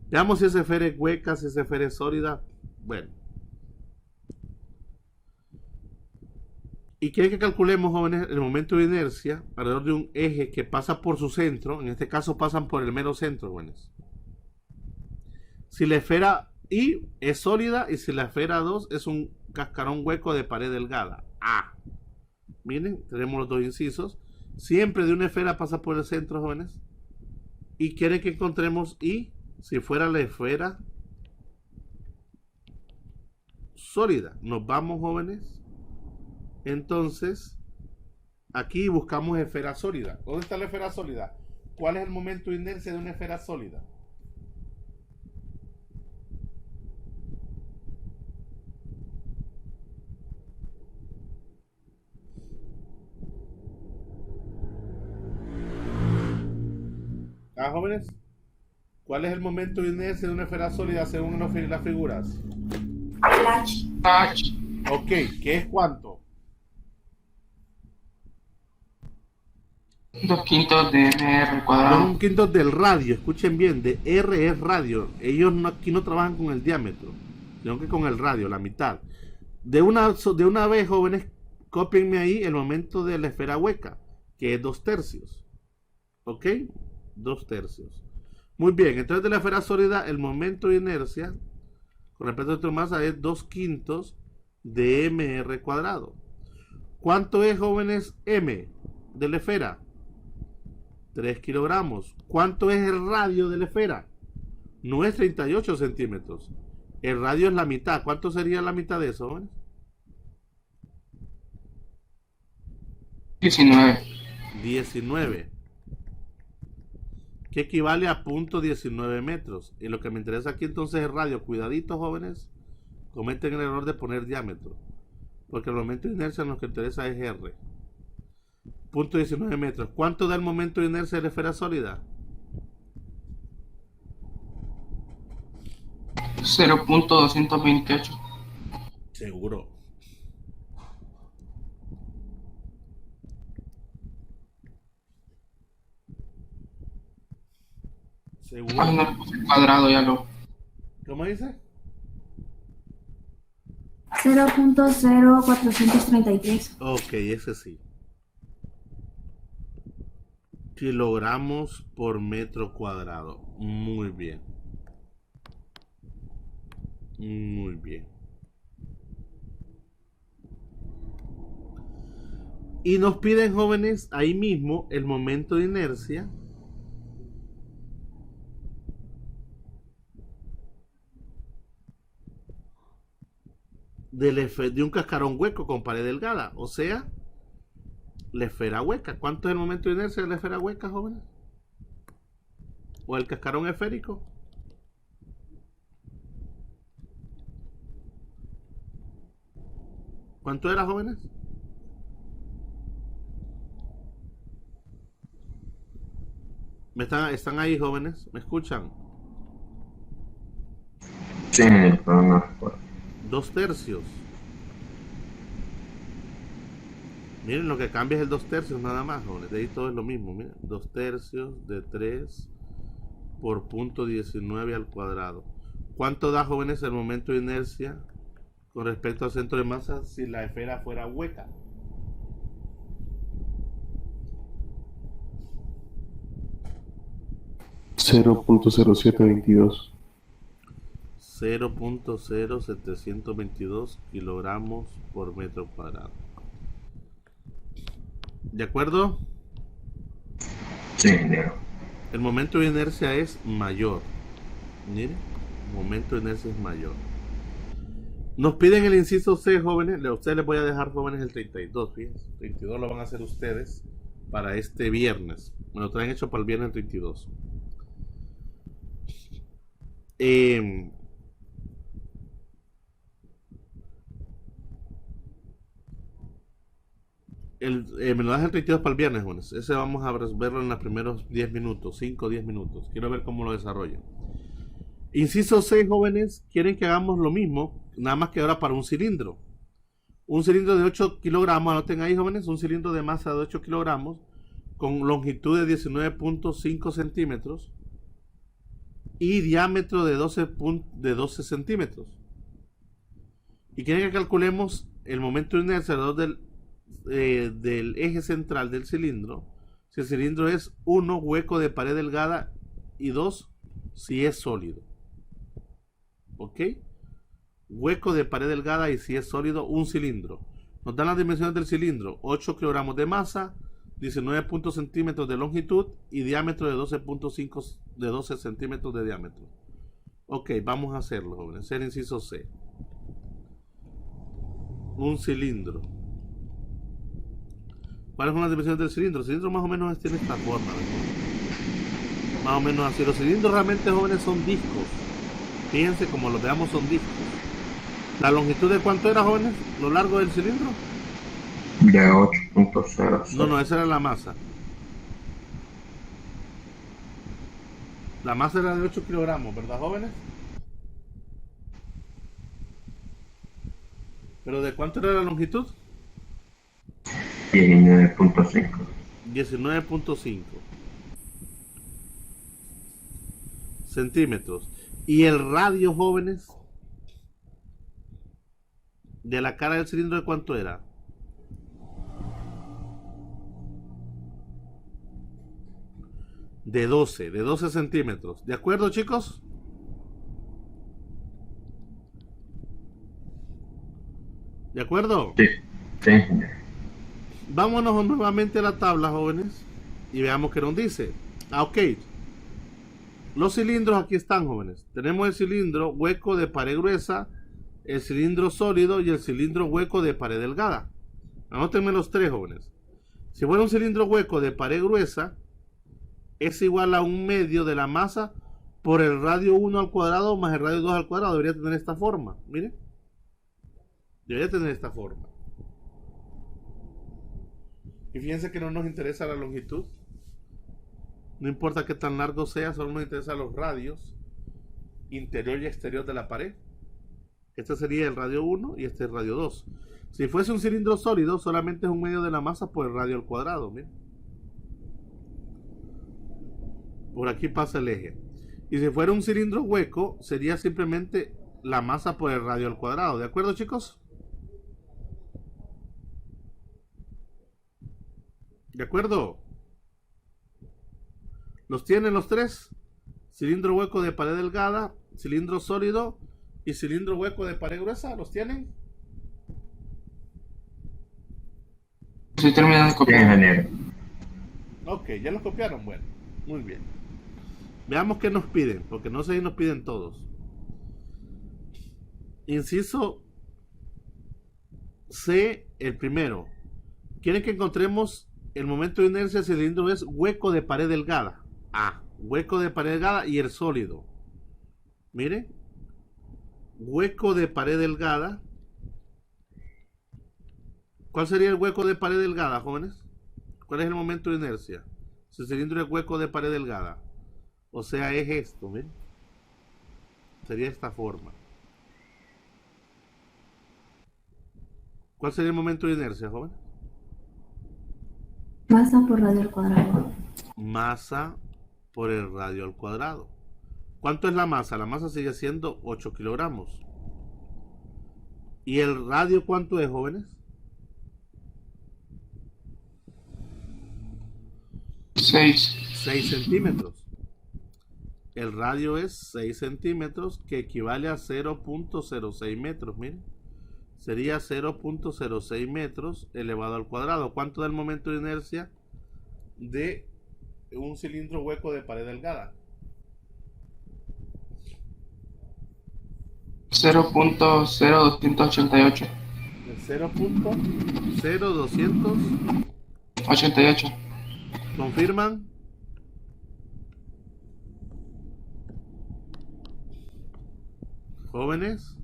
Veamos si esa esfera es hueca, si esa esfera es sólida. Bueno. Y quiere que calculemos, jóvenes, el momento de inercia alrededor de un eje que pasa por su centro. En este caso pasan por el mero centro, jóvenes. Si la esfera I es sólida y si la esfera 2 es un cascarón hueco de pared delgada. A. Miren, tenemos los dos incisos. Siempre de una esfera pasa por el centro, jóvenes. Y quiere que encontremos I si fuera la esfera sólida. Nos vamos, jóvenes. Entonces, aquí buscamos esfera sólida. ¿Dónde está la esfera sólida? ¿Cuál es el momento de inercia de una esfera sólida? Jóvenes, ¿cuál es el momento de inercia de una esfera sólida según las figuras? El H. H. Ok, ¿qué es cuánto? 2/5 de r Son cuadrado. 1/5 del radio, escuchen bien, de R es radio. Ellos aquí no trabajan con el diámetro, sino que con el radio, la mitad. De una vez, jóvenes, cópienme ahí el momento de la esfera hueca, que es 2/3. ¿Ok? 2/3. Muy bien, entonces de la esfera sólida, el momento de inercia con respecto a su masa es 2/5 de mr cuadrado. ¿Cuánto es, jóvenes, m de la esfera? 3 kilogramos. ¿Cuánto es el radio de la esfera? No es 38 centímetros. El radio es la mitad. ¿Cuánto sería la mitad de eso, jóvenes? 19. 19. Que equivale a 0.19 metros. Y lo que me interesa aquí entonces es radio. Cuidadito, jóvenes. Cometen el error de poner diámetro. Porque el momento de inercia lo que interesa es R. 0.19 metros. ¿Cuánto da el momento de inercia de la esfera sólida? 0.228. Seguro. Seguro. Ay, no le puse el cuadrado, ya lo. ¿Cómo dice? 0.0433. Ok, ese sí. Kilogramos por metro cuadrado. Muy bien. Muy bien. Y nos piden, jóvenes, ahí mismo el momento de inercia de un cascarón hueco con pared delgada, o sea, la esfera hueca. ¿Cuánto es el momento de inercia de la esfera hueca, jóvenes? ¿O el cascarón esférico? ¿Cuánto era, jóvenes? ¿Están ahí, jóvenes? ¿Me escuchan? Sí, pero no. 2/3. Miren, lo que cambia es el 2/3 nada más, jóvenes. De ahí todo es lo mismo. Miren, 2/3 de 3 por 0.19 al cuadrado. ¿Cuánto da, jóvenes, el momento de inercia con respecto al centro de masa si la esfera fuera hueca? $0.0722. 0.0722 kilogramos por metro cuadrado. ¿De acuerdo? Sí, negro. El momento de inercia es mayor. Miren, el momento de inercia es mayor. Nos piden el inciso C, jóvenes. A ustedes les voy a dejar, jóvenes, el 32. Fíjense, 32 lo van a hacer ustedes para este viernes. Me lo traen hecho para el viernes 32. Me lo das el 32 para el viernes, jóvenes. Ese vamos a verlo en los primeros 10 minutos, 5 o 10 minutos. Quiero ver cómo lo desarrollan. Inciso C, jóvenes, quieren que hagamos lo mismo, Nada más que ahora para un cilindro. Un cilindro de 8 kilogramos, anoten ahí jóvenes, un cilindro de masa de 8 kilogramos con longitud de 19.5 centímetros y diámetro de 12 centímetros. Y quieren que calculemos el momento de inercia alrededor del eje central del cilindro. Si el cilindro es 1, hueco de pared delgada, y 2, si es sólido. ¿Ok? Hueco de pared delgada y si es sólido, un cilindro. Nos dan las dimensiones del cilindro: 8 kilogramos de masa, 19 centímetros de longitud y diámetro de 12 centímetros de diámetro. Ok, vamos a hacerlo, jóvenes. El inciso C. Un cilindro. ¿Cuáles son las dimensiones del cilindro? El cilindro más o menos tiene esta forma, ¿verdad? Más o menos así. Los cilindros realmente, jóvenes, son discos. Fíjense, como los veamos, son discos. ¿La longitud de cuánto era, jóvenes? ¿Lo largo del cilindro? De 8.0. No, esa era la masa. La masa era de 8 kilogramos, ¿verdad, jóvenes? ¿Pero de cuánto era la longitud? 19.5. 19.5 centímetros. ¿Y el radio, jóvenes, de la cara del cilindro de cuánto era? De 12 centímetros. ¿De acuerdo, chicos? ¿De acuerdo? Sí, sí. Vámonos nuevamente a la tabla, jóvenes, y veamos qué nos dice. Ok. Los cilindros aquí están, jóvenes. Tenemos el cilindro hueco de pared gruesa, el cilindro sólido y el cilindro hueco de pared delgada. Anótenme los tres, jóvenes. Si fuera un cilindro hueco de pared gruesa, es igual a 1/2 de la masa por el radio 1 al cuadrado más el radio 2 al cuadrado. Debería tener esta forma. Miren. Debería tener esta forma. Y fíjense que no nos interesa la longitud. No importa qué tan largo sea, solo nos interesan los radios interior y exterior de la pared. Este sería el radio 1 y este es el radio 2. Si fuese un cilindro sólido, solamente es 1/2 de la masa por el radio al cuadrado. Miren. Por aquí pasa el eje. Y si fuera un cilindro hueco, sería simplemente la masa por el radio al cuadrado. ¿De acuerdo, chicos? ¿De acuerdo? ¿Los tienen los tres? Cilindro hueco de pared delgada, cilindro sólido y cilindro hueco de pared gruesa. ¿Los tienen? Estoy terminando de Sí, copiar. ingeniero. Ok, ya los copiaron. Bueno, muy bien. Veamos qué nos piden, porque no sé si nos piden todos. Inciso C, el primero. Quieren que encontremos el momento de inercia del cilindro es hueco de pared delgada. Hueco de pared delgada y el sólido. Mire. Hueco de pared delgada. ¿Cuál sería el hueco de pared delgada, jóvenes? ¿Cuál es el momento de inercia? Si el cilindro es hueco de pared delgada. O sea, es esto, miren. Sería esta forma. ¿Cuál sería el momento de inercia, jóvenes? Masa por radio al cuadrado. Masa por el radio al cuadrado. ¿Cuánto es la masa? La masa sigue siendo 8 kilogramos. ¿Y el radio cuánto es, jóvenes? 6 centímetros. El radio es 6 centímetros, que equivale a 0.06 metros. Miren, sería 0.06 metros elevado al cuadrado. ¿Cuánto da el momento de inercia de un cilindro hueco de pared delgada? 0.0288. 0.0288. ¿Confirman? ¿Jóvenes?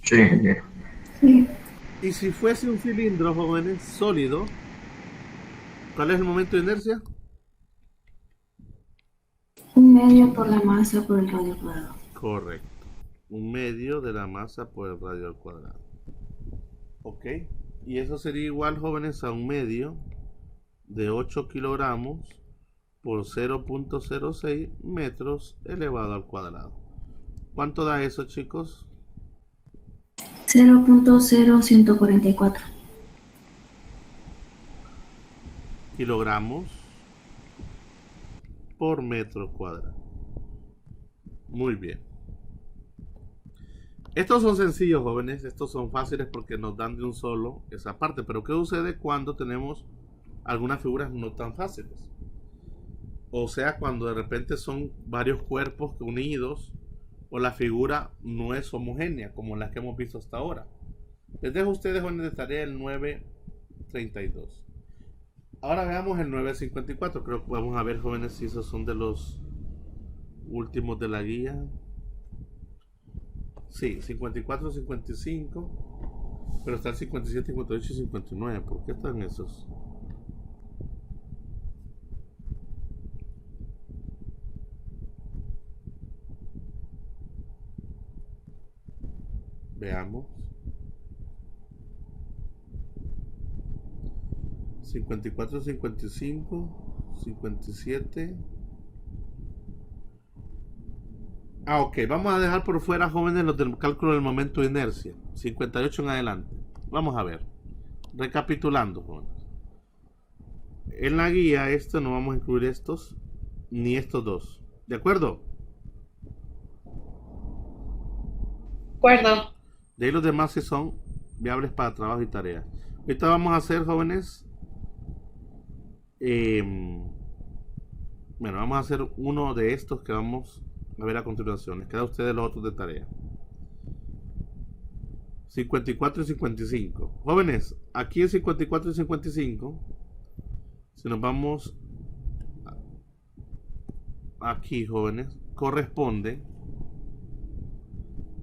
Sí, ingeniero. Sí. Y si fuese un cilindro, jóvenes, sólido, ¿cuál es el momento de inercia? 1/2 por la masa por el radio al cuadrado. Correcto. 1 medio de la masa por el radio al cuadrado. Ok, y eso sería igual, jóvenes, a 1 medio de 8 kilogramos por 0.06 metros elevado al cuadrado. ¿Cuánto da eso, chicos? 0.0144. Kilogramos por metro cuadrado. Muy bien. Estos son sencillos, jóvenes. Estos son fáciles porque nos dan de un solo esa parte. Pero ¿qué sucede cuando tenemos algunas figuras no tan fáciles? O sea, cuando de repente son varios cuerpos unidos o la figura no es homogénea como las que hemos visto hasta ahora. Les dejo a ustedes, jóvenes, de tarea el 932. Ahora veamos el 954. Creo que vamos a ver, jóvenes, si esos son de los últimos de la guía. Sí, 54, 55. Pero está el 57, 58 y 59. ¿Por qué están esos? Veamos. 54, 55, 57. Ok, vamos a dejar por fuera, jóvenes, los del cálculo del momento de inercia. 58 en adelante. Vamos a ver. Recapitulando, jóvenes. En la guía no vamos a incluir estos ni estos dos. ¿De acuerdo? De acuerdo. De ahí los demás sí son viables para trabajo y tareas. Ahorita vamos a hacer, jóvenes, bueno, vamos a hacer uno de estos que vamos a ver a continuación. Les queda a ustedes los otros de tarea. 54 y 55. Jóvenes, aquí en 54 y 55, si nos vamos aquí, jóvenes, corresponde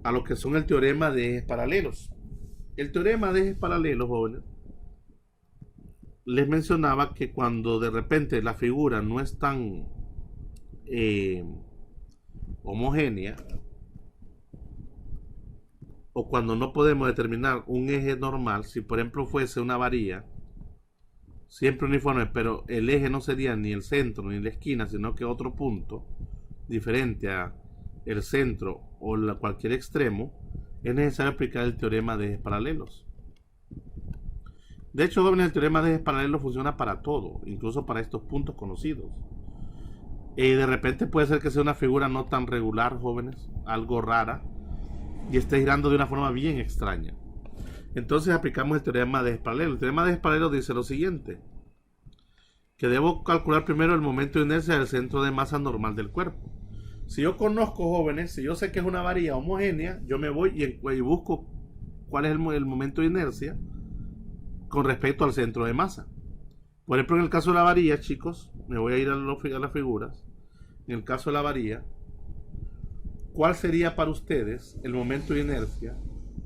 a lo que son el teorema de ejes paralelos. El teorema de ejes paralelos, jóvenes, les mencionaba que cuando de repente la figura no es tan homogénea, o cuando no podemos determinar un eje normal, si por ejemplo fuese una varilla siempre uniforme, pero el eje no sería ni el centro ni la esquina, sino que otro punto diferente a el centro o cualquier extremo, es necesario aplicar el teorema de ejes paralelos. De hecho, jóvenes, el teorema de ejes paralelos funciona para todo, incluso para estos puntos conocidos. De repente puede ser que sea una figura no tan regular, jóvenes, algo rara, y esté girando de una forma bien extraña. Entonces aplicamos el teorema de ejes paralelos. El teorema de ejes paralelos dice lo siguiente: que debo calcular primero el momento de inercia del centro de masa normal del cuerpo. Si yo conozco, jóvenes, si yo sé que es una varilla homogénea, yo me voy y busco cuál es el momento de inercia con respecto al centro de masa. Por ejemplo, en el caso de la varilla, chicos, me voy a ir a las figuras. En el caso de la varilla, ¿cuál sería para ustedes el momento de inercia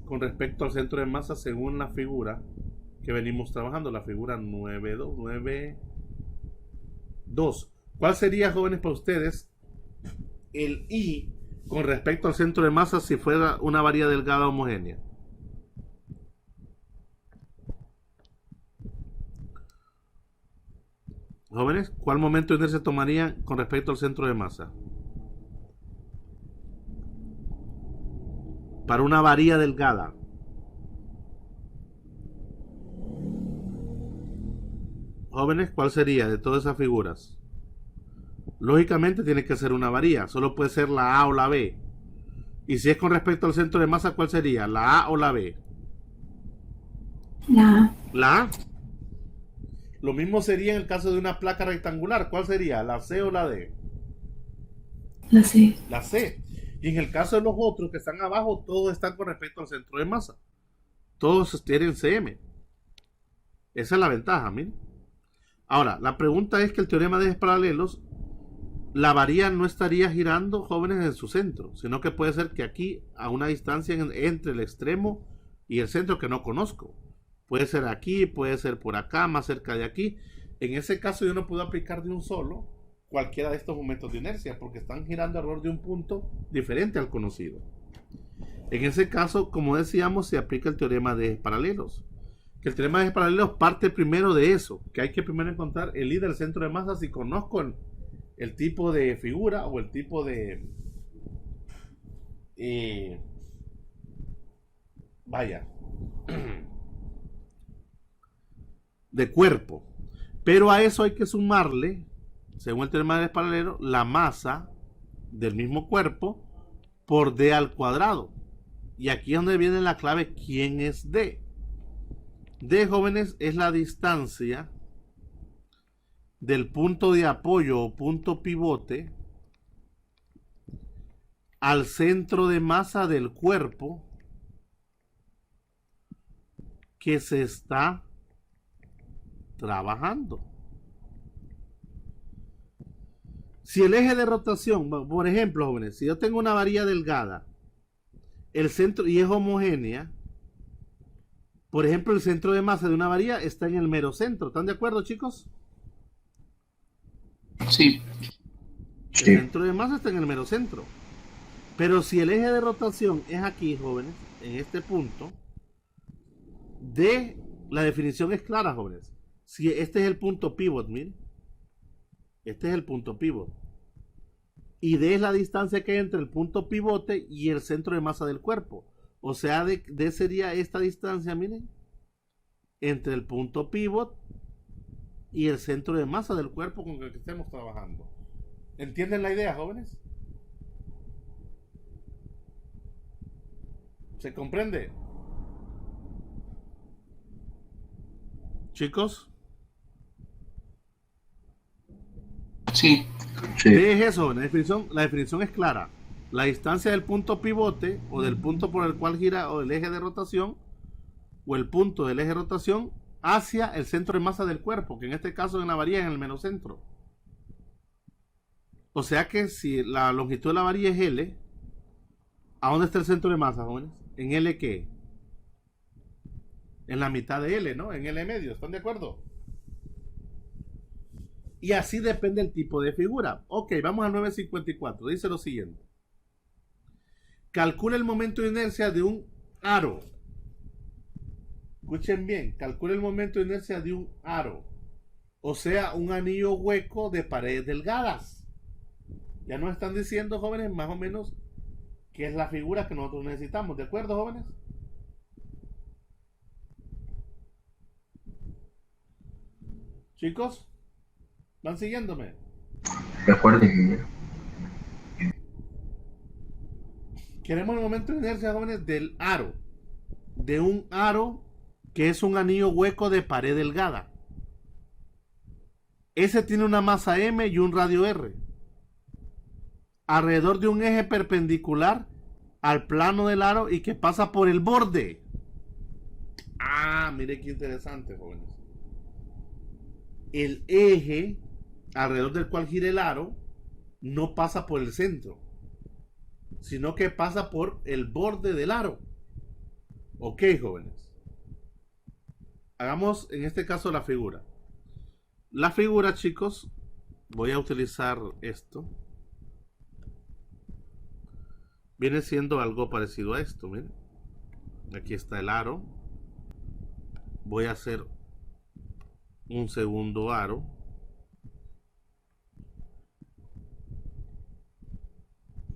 con respecto al centro de masa según la figura que venimos trabajando? La figura 9.2. ¿Cuál sería, jóvenes, para ustedes el I con respecto al centro de masa si fuera una varilla delgada homogénea? Jóvenes, ¿cuál momento de inercia tomaría con respecto al centro de masa? Para una varilla delgada. Jóvenes, ¿cuál sería de todas esas figuras? Lógicamente tiene que ser una varilla, solo puede ser la A o la B. Y si es con respecto al centro de masa, ¿cuál sería? ¿La A o la B? La A. La A. Lo mismo sería en el caso de una placa rectangular. ¿Cuál sería? ¿La C o la D? La C. La C. Y en el caso de los otros que están abajo, todos están con respecto al centro de masa. Todos tienen CM. Esa es la ventaja, miren. Ahora, la pregunta es que el teorema de ejes paralelos, la varilla no estaría girando, jóvenes, en su centro, sino que puede ser que aquí, a una distancia entre el extremo y el centro que no conozco. Puede ser aquí, puede ser por acá, más cerca de aquí. En ese caso yo no puedo aplicar de un solo cualquiera de estos momentos de inercia, porque están girando alrededor de un punto diferente al conocido. En ese caso, como decíamos, se aplica el teorema de ejes paralelos. Que el teorema de ejes paralelos parte primero de eso, que hay que primero encontrar el I del centro de masa si conozco el tipo de figura o el tipo de de cuerpo. Pero a eso hay que sumarle, según el teorema de ejes paralelos, la masa del mismo cuerpo por D al cuadrado. Y aquí es donde viene la clave, ¿quién es D? D, jóvenes, es la distancia del punto de apoyo o punto pivote al centro de masa del cuerpo que se está trabajando. Si el eje de rotación, por ejemplo, jóvenes, si yo tengo una varilla delgada, el centro y es homogénea, por ejemplo, el centro de masa de una varilla está en el mero centro. ¿Están de acuerdo, chicos? Sí. El centro de masa está en el mero centro. Pero si el eje de rotación es aquí, jóvenes, en este punto, la definición es clara, jóvenes. Si este es el punto pivot, miren. Este es el punto pivot. Y D es la distancia que hay entre el punto pivote y el centro de masa del cuerpo. O sea, D sería esta distancia, miren, entre el punto pivot y el centro de masa del cuerpo con el que estemos trabajando. ¿Entienden la idea, jóvenes? ¿Se comprende? Chicos. Sí. ¿Qué es eso? La definición es clara. La distancia del punto pivote o del punto por el cual gira o el eje de rotación o el punto del eje de rotación hacia el centro de masa del cuerpo, que en este caso en la varilla es en el menocentro. O sea que si la longitud de la varilla es L, ¿a dónde está el centro de masa, jóvenes? ¿En L qué? En la mitad de L, ¿no? En L medio, ¿están de acuerdo? Y así depende el tipo de figura. Ok, vamos al 954. Dice lo siguiente. Calcula el momento de inercia de un aro. Escuchen bien. Calcula el momento de inercia de un aro. O sea, un anillo hueco de paredes delgadas. Ya nos están diciendo, jóvenes, más o menos qué es la figura que nosotros necesitamos. ¿De acuerdo, jóvenes? Chicos, ¿van siguiéndome? De acuerdo, ingeniero. Queremos el momento de inercia, jóvenes, del aro. De un aro que es un anillo hueco de pared delgada. Ese tiene una masa M y un radio R. Alrededor de un eje perpendicular al plano del aro y que pasa por el borde. Ah, mire qué interesante, jóvenes. El eje alrededor del cual gira el aro no pasa por el centro, sino que pasa por el borde del aro. Ok, jóvenes. Hagamos en este caso la figura. La figura, chicos, voy a utilizar esto. Viene siendo algo parecido a esto, miren. Aquí está el aro. Voy a hacer un segundo aro.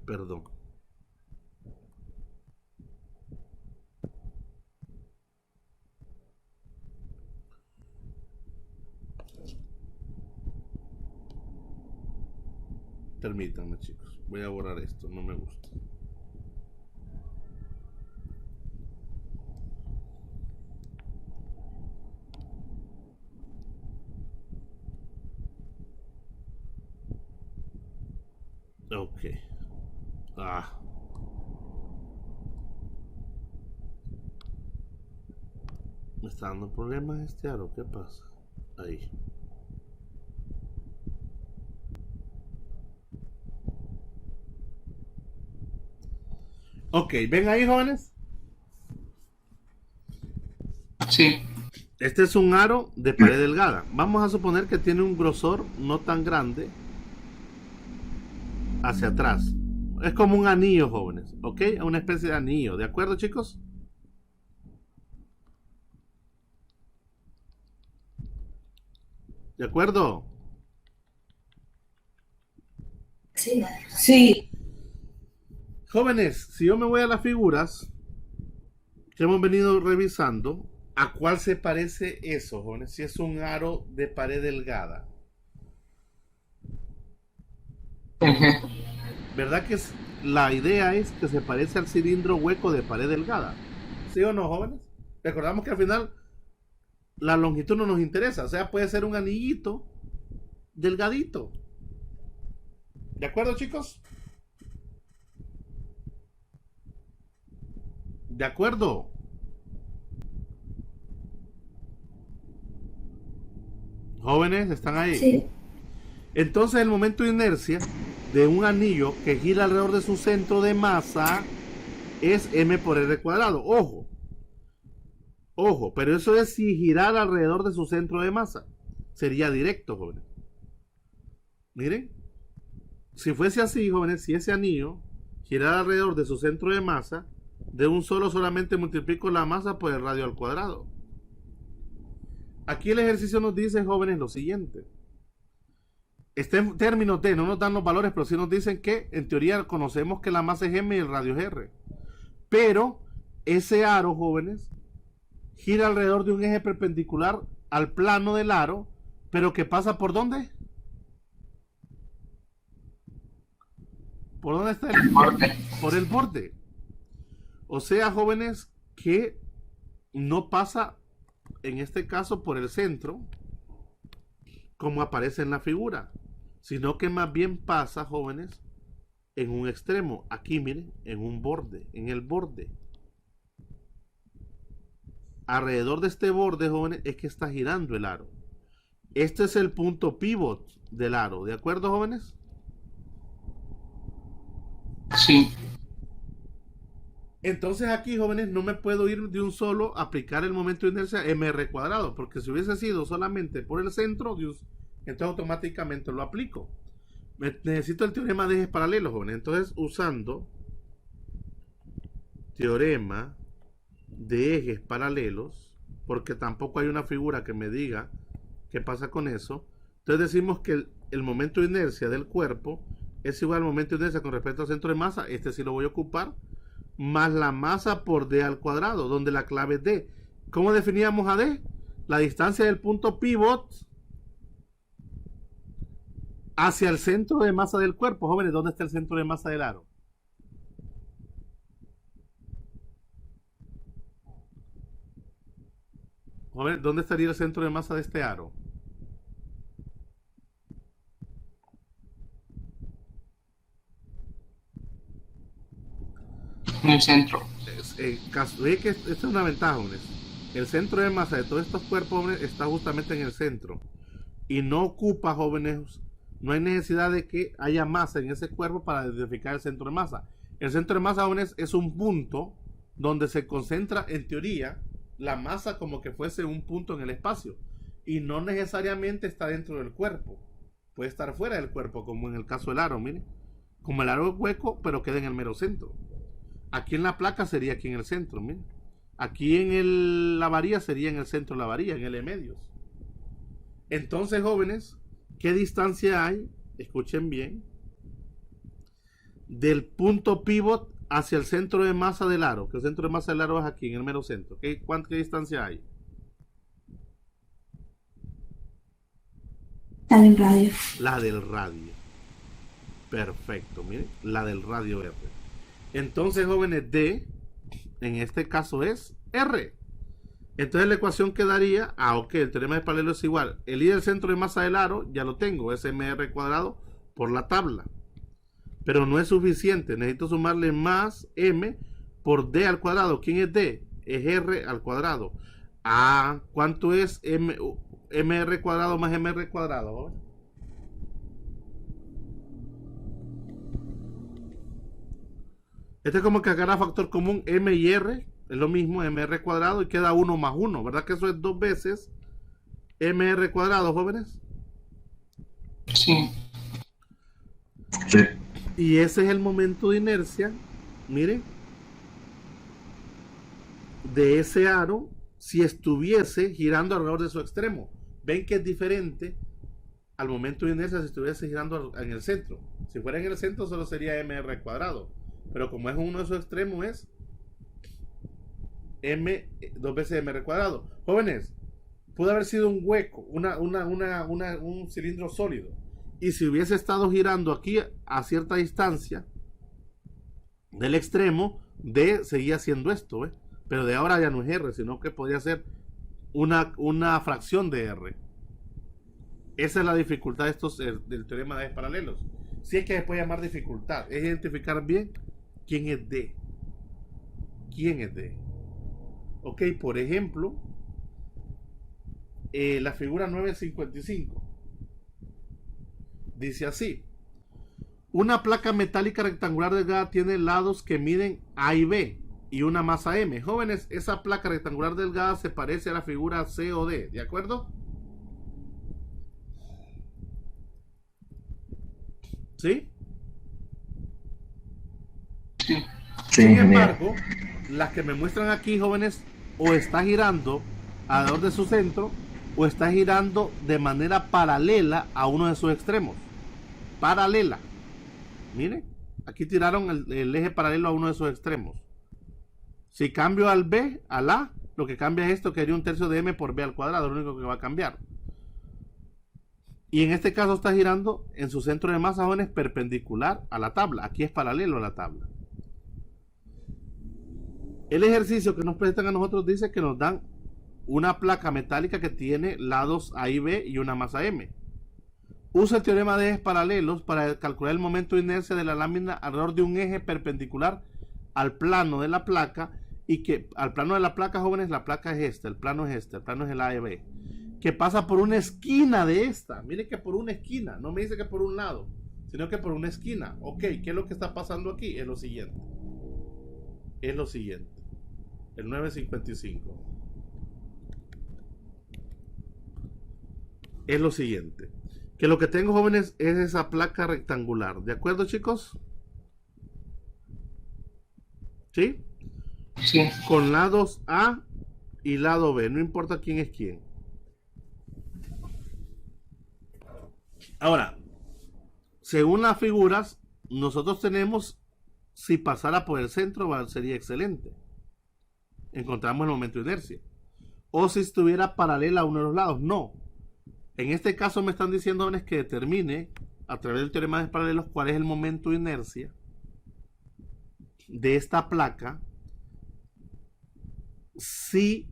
Perdón. Permítanme, chicos. Voy a borrar esto, no me gusta. Ok. Me está dando problemas este aro. ¿Qué pasa? Ahí. Ok, ¿ven ahí, jóvenes? Sí. Este es un aro de pared delgada. Vamos a suponer que tiene un grosor no tan grande hacia atrás. es como un anillo, jóvenes, ¿ok? Una especie de anillo, ¿de acuerdo, chicos? ¿De acuerdo? Sí. Sí. Jóvenes, si yo me voy a las figuras que hemos venido revisando, ¿a cuál se parece eso, jóvenes? Si es un aro de pared delgada. El G. ¿Verdad que la idea es que se parece al cilindro hueco de pared delgada? ¿Sí o no, jóvenes? Recordamos que al final la longitud no nos interesa. O sea, puede ser un anillito delgadito. ¿De acuerdo, chicos? ¿De acuerdo? Jóvenes, ¿están ahí? Sí. Entonces el momento de inercia de un anillo que gira alrededor de su centro de masa es m por r cuadrado. Ojo. Ojo, pero eso es si girara alrededor de su centro de masa. Sería directo, jóvenes. Miren. Si fuese así, jóvenes, si ese anillo girara alrededor de su centro de masa, de un solo solamente multiplico la masa por el radio al cuadrado. Aquí el ejercicio nos dice, jóvenes, lo siguiente. Este en términos de, no nos dan los valores, pero sí nos dicen que en teoría conocemos que la masa es m y el radio es r. Pero ese aro, jóvenes, gira alrededor de un eje perpendicular al plano del aro, pero que pasa ¿por dónde? ¿Por dónde está el Borde. Por el borde. O sea, jóvenes, que no pasa, en este caso, por el centro, como aparece en la figura, sino que más bien pasa, jóvenes, en un extremo. Aquí, miren, en un borde, en el borde. Alrededor de este borde, jóvenes, es que está girando el aro. Este es el punto pivot del aro. ¿De acuerdo, jóvenes? Sí. Entonces aquí, jóvenes, no me puedo ir de un solo a aplicar el momento de inercia mr cuadrado, porque si hubiese sido solamente por el centro, entonces automáticamente lo aplico. Necesito el teorema de ejes paralelos, jóvenes. Entonces, usando teorema de ejes paralelos, porque tampoco hay una figura que me diga qué pasa con eso, entonces decimos que el momento de inercia del cuerpo es igual al momento de inercia con respecto al centro de masa. Este sí lo voy a ocupar, más la masa por d al cuadrado, donde la clave es d. ¿Cómo definíamos a d? La distancia del punto pivot hacia el centro de masa del cuerpo. Jóvenes, ¿dónde está el centro de masa del aro? Jóvenes, ¿dónde estaría el centro de masa de este aro? En el centro. Ve que esta es una ventaja, jóvenes. El centro de masa de todos estos cuerpos, jóvenes, está justamente en el centro. Y no ocupa, jóvenes, no hay necesidad de que haya masa en ese cuerpo para identificar el centro de masa. El centro de masa, jóvenes, es un punto donde se concentra, en teoría, la masa como que fuese un punto en el espacio. Y no necesariamente está dentro del cuerpo. Puede estar fuera del cuerpo, como en el caso del aro, miren. Como el aro es hueco, pero queda en el mero centro. Aquí en la placa sería aquí en el centro, miren. Aquí en la varilla sería en el centro de la varilla, en L medios. Entonces, jóvenes, ¿qué distancia hay? Escuchen bien. Del punto pivot hacia el centro de masa del aro. Que el centro de masa del aro es aquí, en el mero centro. ¿Qué distancia hay? La del radio. La del radio. Perfecto, miren. La del radio R. Entonces, jóvenes, D, en este caso es R. Entonces la ecuación quedaría, ok, el teorema de paralelo es igual. El I del centro de masa del aro, ya lo tengo, es mr cuadrado por la tabla. Pero no es suficiente, necesito sumarle más m por d al cuadrado. ¿Quién es d? Es r al cuadrado. Ah, ¿cuánto es mr cuadrado más mr cuadrado? Este es como que agarra factor común m y r, es lo mismo, mr cuadrado, y queda 1 más 1, ¿verdad que eso es 2 veces mr cuadrado, jóvenes? Sí. Sí. Y ese es el momento de inercia, miren, de ese aro si estuviese girando alrededor de su extremo. Ven que es diferente al momento de inercia si estuviese girando en el centro. Si fuera en el centro solo sería mr cuadrado, pero como es uno de sus extremos es m 2 veces mr cuadrado. Jóvenes, pudo haber sido un hueco, un cilindro sólido, y si hubiese estado girando aquí a cierta distancia del extremo, D seguía siendo esto, ¿ves? Pero de ahora ya no es R, sino que podría ser una fracción de R. Esa es la dificultad de estos, del teorema de ejes paralelos. Si es que se puede llamar dificultad, es identificar bien quién es D. ¿Quién es D? Ok, por ejemplo, la figura 955 dice así: una placa metálica rectangular delgada tiene lados que miden A y B y una masa M. Jóvenes, esa placa rectangular delgada se parece a la figura C o D, ¿de acuerdo? ¿Sí? Sí. Sin embargo, las que me muestran aquí, jóvenes, o está girando alrededor de su centro o está girando de manera paralela a uno de sus extremos. Paralela. Miren, aquí tiraron el eje paralelo a uno de sus extremos. Si cambio al B, al A, lo que cambia es esto, que sería un tercio de M por B al cuadrado, lo único que va a cambiar. Y en este caso está girando en su centro de masa, jóvenes, perpendicular a la tabla. Aquí es paralelo a la tabla. El ejercicio que nos presentan a nosotros dice que nos dan una placa metálica que tiene lados A y B y una masa M. Usa el teorema de ejes paralelos para calcular el momento de inercia de la lámina alrededor de un eje perpendicular al plano de la placa, y que al plano de la placa, jóvenes, la placa es esta, el plano es este, el plano es el A y B, que pasa por una esquina de esta. Miren que por una esquina, no me dice que por un lado, sino que por una esquina. Ok, ¿qué es lo que está pasando aquí? Es lo siguiente. Es lo siguiente. El 955. Es lo siguiente. Que lo que tengo, jóvenes, es esa placa rectangular. ¿De acuerdo, chicos? ¿Sí? Sí. Con lados A y lado B. No importa quién es quién. Ahora, según las figuras, nosotros tenemos, si pasara por el centro, sería excelente. Encontramos el momento de inercia. O si estuviera paralela a uno de los lados. No. En este caso me están diciendo, jóvenes, que determine a través del teorema de paralelos cuál es el momento de inercia de esta placa si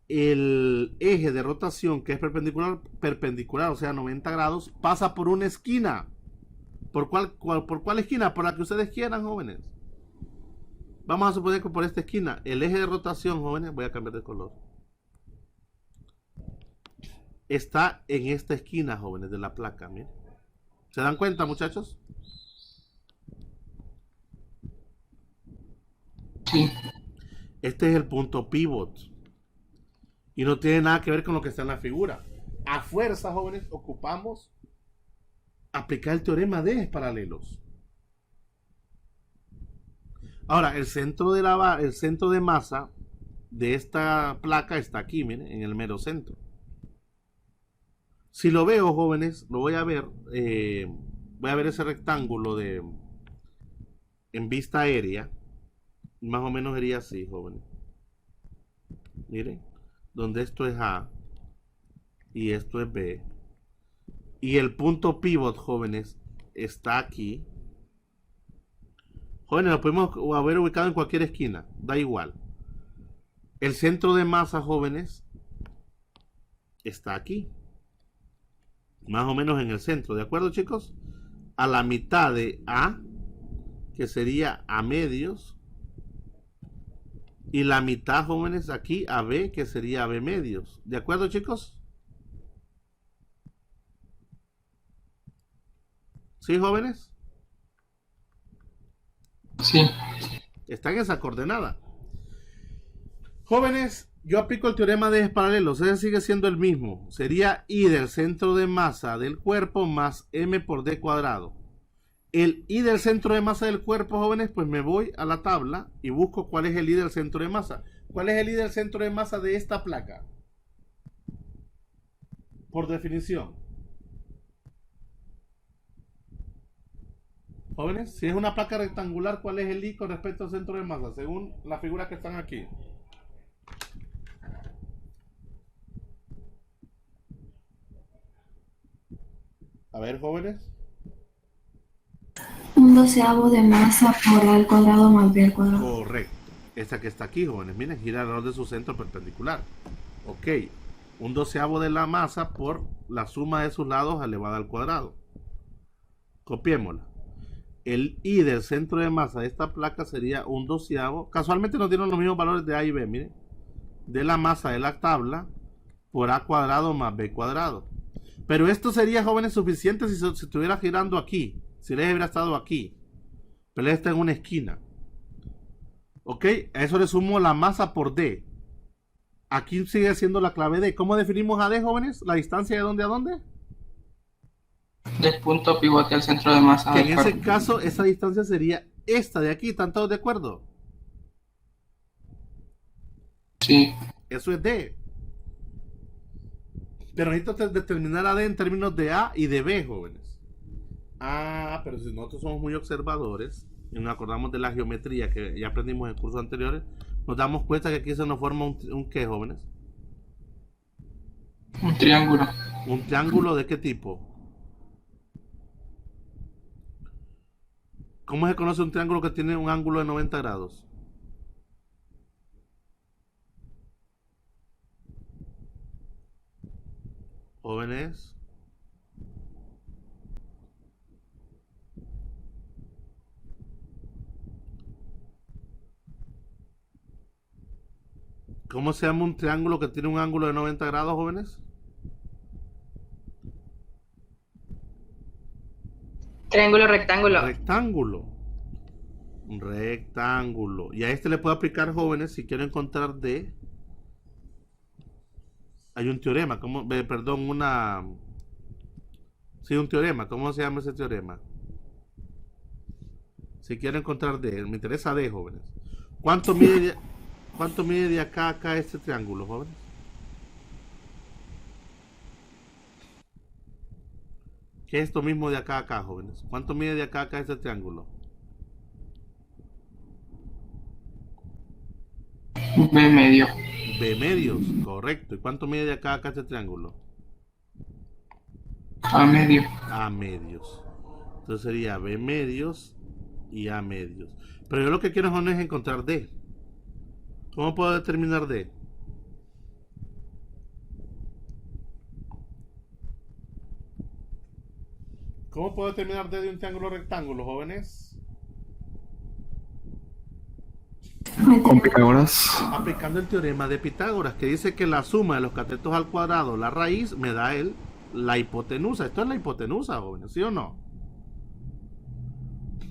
el eje de rotación, que es perpendicular, o sea 90 grados, pasa por una esquina. ¿Por cuál esquina? Por la que ustedes quieran, jóvenes. Vamos a suponer que por esta esquina el eje de rotación, jóvenes, voy a cambiar de color, está en esta esquina, jóvenes, de la placa. Miren. ¿Se dan cuenta, muchachos? Sí. Este es el punto pivot. Y no tiene nada que ver con lo que está en la figura. A fuerza, jóvenes, ocupamos aplicar el teorema de ejes paralelos. Ahora, el centro de masa de esta placa está aquí, miren, en el mero centro. Si lo veo, jóvenes, lo voy a ver. Voy a ver ese rectángulo en vista aérea. Más o menos sería así, jóvenes. Miren, donde esto es A y esto es B. Y el punto pivot, jóvenes, está aquí. Jóvenes, lo podemos haber ubicado en cualquier esquina, da igual. El centro de masa, jóvenes, está aquí. Más o menos en el centro, ¿de acuerdo, chicos? A la mitad de A, que sería A medios. Y la mitad, jóvenes, aquí a B, que sería B medios. ¿De acuerdo, chicos? ¿Sí, jóvenes? Sí. Está en esa coordenada. Jóvenes, yo aplico el teorema de ejes paralelos. Ese sigue siendo el mismo. Sería I del centro de masa del cuerpo más M por D cuadrado. El I del centro de masa del cuerpo, jóvenes, pues me voy a la tabla y busco cuál es el I del centro de masa. ¿Cuál es el I del centro de masa de esta placa? Por definición. Jóvenes, si es una placa rectangular, ¿cuál es el I con respecto al centro de masa? Según las figuras que están aquí. A ver, jóvenes. Un doceavo de masa por A al cuadrado más B al cuadrado. Correcto. Esta que está aquí, jóvenes. Miren, gira alrededor de su centro perpendicular. Ok. Un doceavo de la masa por la suma de sus lados elevada al cuadrado. Copiémosla. El I del centro de masa de esta placa sería un doceavo. Casualmente nos dieron los mismos valores de A y B, miren. De la masa de la tabla por A cuadrado más B cuadrado. Pero esto sería, jóvenes, suficiente si se estuviera girando aquí. Si el eje hubiera estado aquí. Pero el eje está en una esquina. Ok, a eso le sumo la masa por D. Aquí sigue siendo la clave D. ¿Cómo definimos a D, jóvenes? ¿La distancia de dónde a dónde? Del punto pivote al centro de masa Que del en ese cuerpo. caso, esa distancia sería esta de aquí. ¿Están todos de acuerdo? Sí. Eso es D. Pero necesito determinar a D en términos de A y de B, jóvenes. Ah, pero si nosotros somos muy observadores y nos acordamos de la geometría que ya aprendimos en cursos anteriores, nos damos cuenta que aquí se nos forma un ¿qué, jóvenes? Un triángulo. ¿Un triángulo de qué tipo? ¿Cómo se conoce un triángulo que tiene un ángulo de 90 grados? Jóvenes. ¿Cómo se llama un triángulo que tiene un ángulo de 90 grados, jóvenes? Triángulo, rectángulo. Rectángulo. Un rectángulo. Y a este le puedo aplicar, jóvenes, si quiero encontrar D. Hay un teorema, perdón, sí, un teorema. ¿Cómo se llama ese teorema? Si quiero encontrar D, me interesa D, jóvenes. ¿Cuánto mide de acá a acá este triángulo, jóvenes? ¿Qué es esto mismo de acá a acá, jóvenes? ¿Cuánto mide de acá a acá este triángulo? B medio. B medios, correcto. ¿Y cuánto mide de acá a acá este triángulo? A medio. A medios. Entonces sería B medios y A medios. Pero yo lo que quiero es encontrar D. ¿Cómo puedo determinar D? ¿Cómo puedo determinar D de un triángulo rectángulo, jóvenes? Con Pitágoras. Aplicando el teorema de Pitágoras, que dice que la suma de los catetos al cuadrado, la raíz, me da la hipotenusa. Esto es la hipotenusa, jóvenes, ¿sí o no?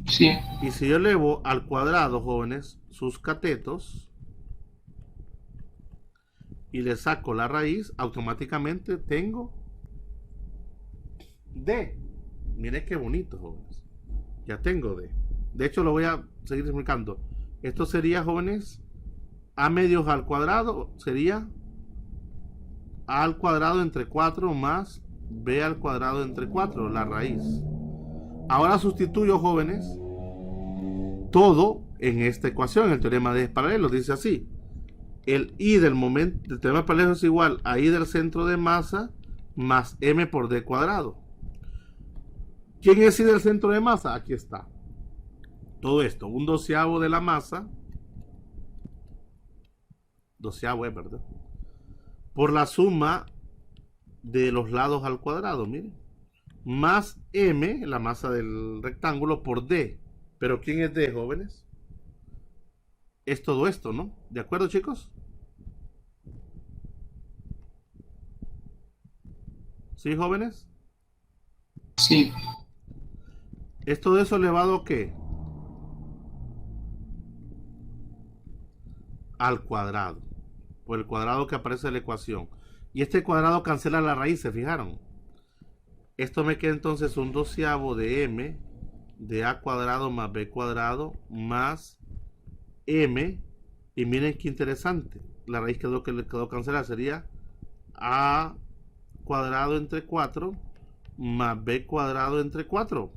Sí. Y si yo elevo al cuadrado, jóvenes, sus catetos y le saco la raíz, automáticamente tengo D. Miren qué bonito, jóvenes. Ya tengo D. De hecho, lo voy a seguir explicando. Esto sería, jóvenes, A medios al cuadrado sería A al cuadrado entre 4 más B al cuadrado entre 4, la raíz. Ahora sustituyo, jóvenes, todo en esta ecuación, el teorema de ejes paralelos. Dice así: el I del momento del teorema paralelo es igual a I del centro de masa más M por D cuadrado. ¿Quién es I del centro de masa? Aquí está. Todo esto, un doceavo de la masa, doceavo es, ¿verdad? Por la suma de los lados al cuadrado, miren. Más M, la masa del rectángulo, por D. ¿Pero quién es D, jóvenes? Es todo esto, ¿no? ¿De acuerdo, chicos? ¿Sí, jóvenes? Sí. ¿Es todo eso elevado a qué? Al cuadrado. Por el cuadrado que aparece en la ecuación. Y este cuadrado cancela la raíz, ¿se fijaron? Esto me queda entonces un doceavo de M de a cuadrado más b cuadrado más m. Y miren qué interesante. La raíz que le quedó cancelada. Sería a cuadrado entre 4 más b cuadrado entre 4.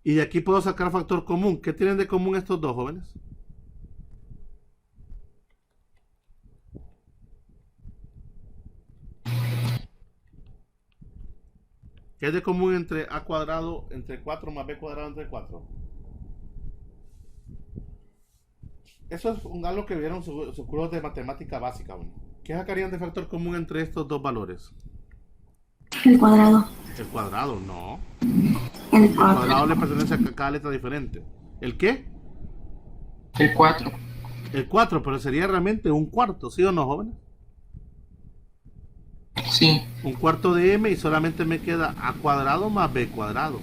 Y de aquí puedo sacar factor común. ¿Qué tienen de común estos dos, jóvenes? ¿Qué es de común entre a cuadrado entre 4 más b cuadrado entre 4? Eso es algo que vieron sus cursos de matemática básica. ¿Qué sacarían de factor común entre estos dos valores? El cuadrado. El cuadrado, no. El Cuadrado 4. le pertenece a cada letra diferente. ¿El qué? El 4. El 4, pero sería realmente un cuarto, ¿sí o no, jóvenes? Sí. Un cuarto de m y solamente me queda a cuadrado más b cuadrado.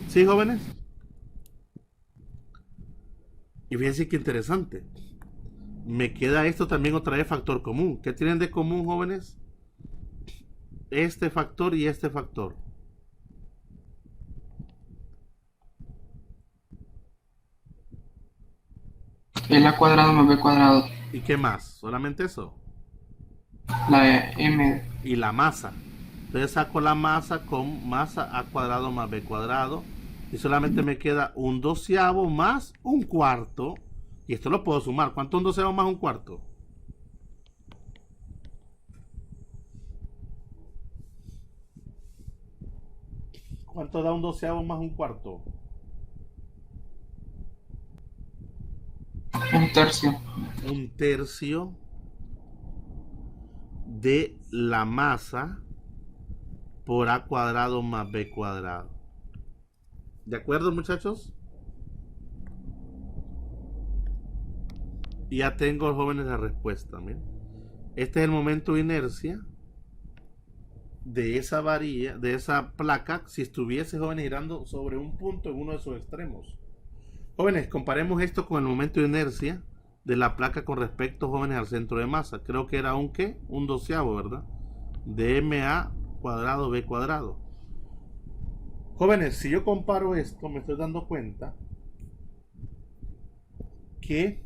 ¿Sí, jóvenes? Y fíjense qué interesante. Me queda esto también otra vez factor común. ¿Qué tienen de común, jóvenes? Este factor y este factor. El a cuadrado más b cuadrado. ¿Y qué más? ¿Solamente eso? La m. Y la masa. Entonces saco la masa con masa a cuadrado más b cuadrado. Y solamente me queda un doceavo más un cuarto. Y esto lo puedo sumar. ¿Cuánto es un doceavo más un cuarto? ¿Cuánto da un doceavo más un cuarto? Un tercio. Un tercio de la masa por a cuadrado más b cuadrado. ¿De acuerdo, muchachos? Y ya tengo, jóvenes, la respuesta. ¿Miren? Este es el momento de inercia de esa varilla, de esa placa, si estuviese, jóvenes, girando sobre un punto en uno de sus extremos. Jóvenes, comparemos esto con el momento de inercia de la placa con respecto, jóvenes, al centro de masa. Creo que era un ¿qué? Un doceavo, ¿verdad? De ma cuadrado b cuadrado. Jóvenes, si yo comparo esto, me estoy dando cuenta que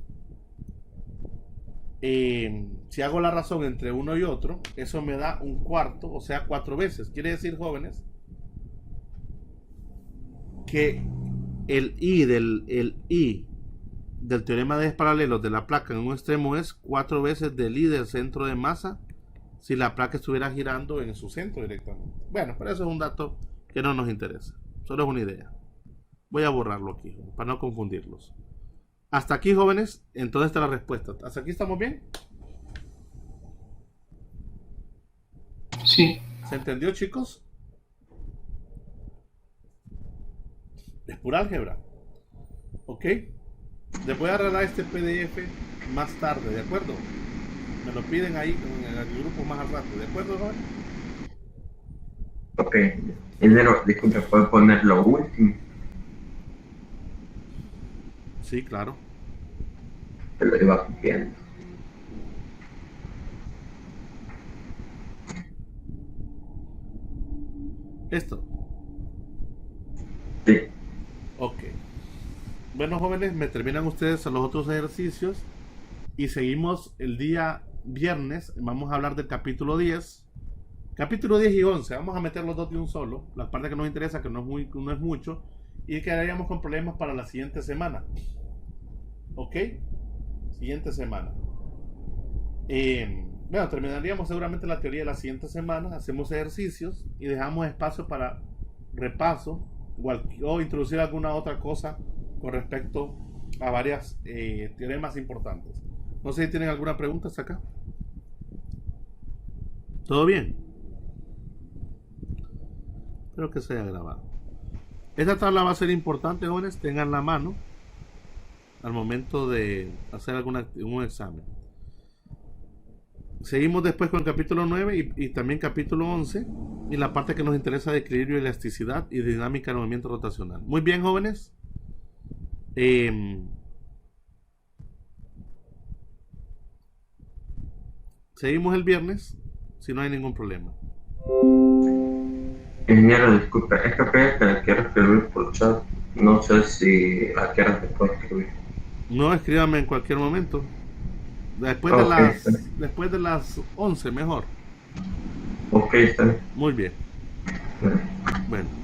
si hago la razón entre uno y otro, eso me da un cuarto, o sea, 4 veces. Quiere decir, jóvenes, que el I del teorema de paralelos de la placa en un extremo es 4 veces del I del centro de masa si la placa estuviera girando en su centro directamente. Bueno, pero eso es un dato que no nos interesa. Solo es una idea. Voy a borrarlo aquí, para no confundirlos. Hasta aquí, jóvenes, entonces está la respuesta. ¿Hasta aquí estamos bien? Sí. ¿Se entendió, chicos? Es pura álgebra. ¿Ok? Les voy a arreglar este PDF más tarde, ¿de acuerdo? Me lo piden ahí en el grupo más al rato, ¿de acuerdo, jóvenes? Ok. Disculpe, ¿puedo poner lo último? Sí, claro. Se lo iba copiando. Esto. Sí. Ok. Bueno, jóvenes, me terminan ustedes los otros ejercicios y seguimos el día viernes. Vamos a hablar del capítulo 10. Capítulo 10 y 11. Vamos a meter los dos de un solo. La parte que nos interesa, que no es mucho. Y quedaríamos con problemas para la siguiente semana. ¿Ok? Siguiente semana. Bueno, terminaríamos seguramente la teoría de la siguiente semana. Hacemos ejercicios y dejamos espacio para repaso o introducir alguna otra cosa con respecto a varias teoremas importantes. No sé si tienen alguna pregunta hasta acá. ¿Todo bien? Espero que se haya grabado. Esta tabla va a ser importante, jóvenes. Tengan la mano al momento de hacer un examen. Seguimos después con el capítulo 9 y también capítulo 11 y la parte que nos interesa de equilibrio, elasticidad y dinámica del movimiento rotacional. Muy bien, jóvenes. Seguimos el viernes si no hay ningún problema. Ingeniero, disculpe, es que apenas que la quiero escribir por chat. No sé si a qué hora te puedo escribir. No, escríbame en cualquier momento. Ok, está bien. Después de las 11 mejor. Ok, está bien. Muy bien. Bueno. Bueno.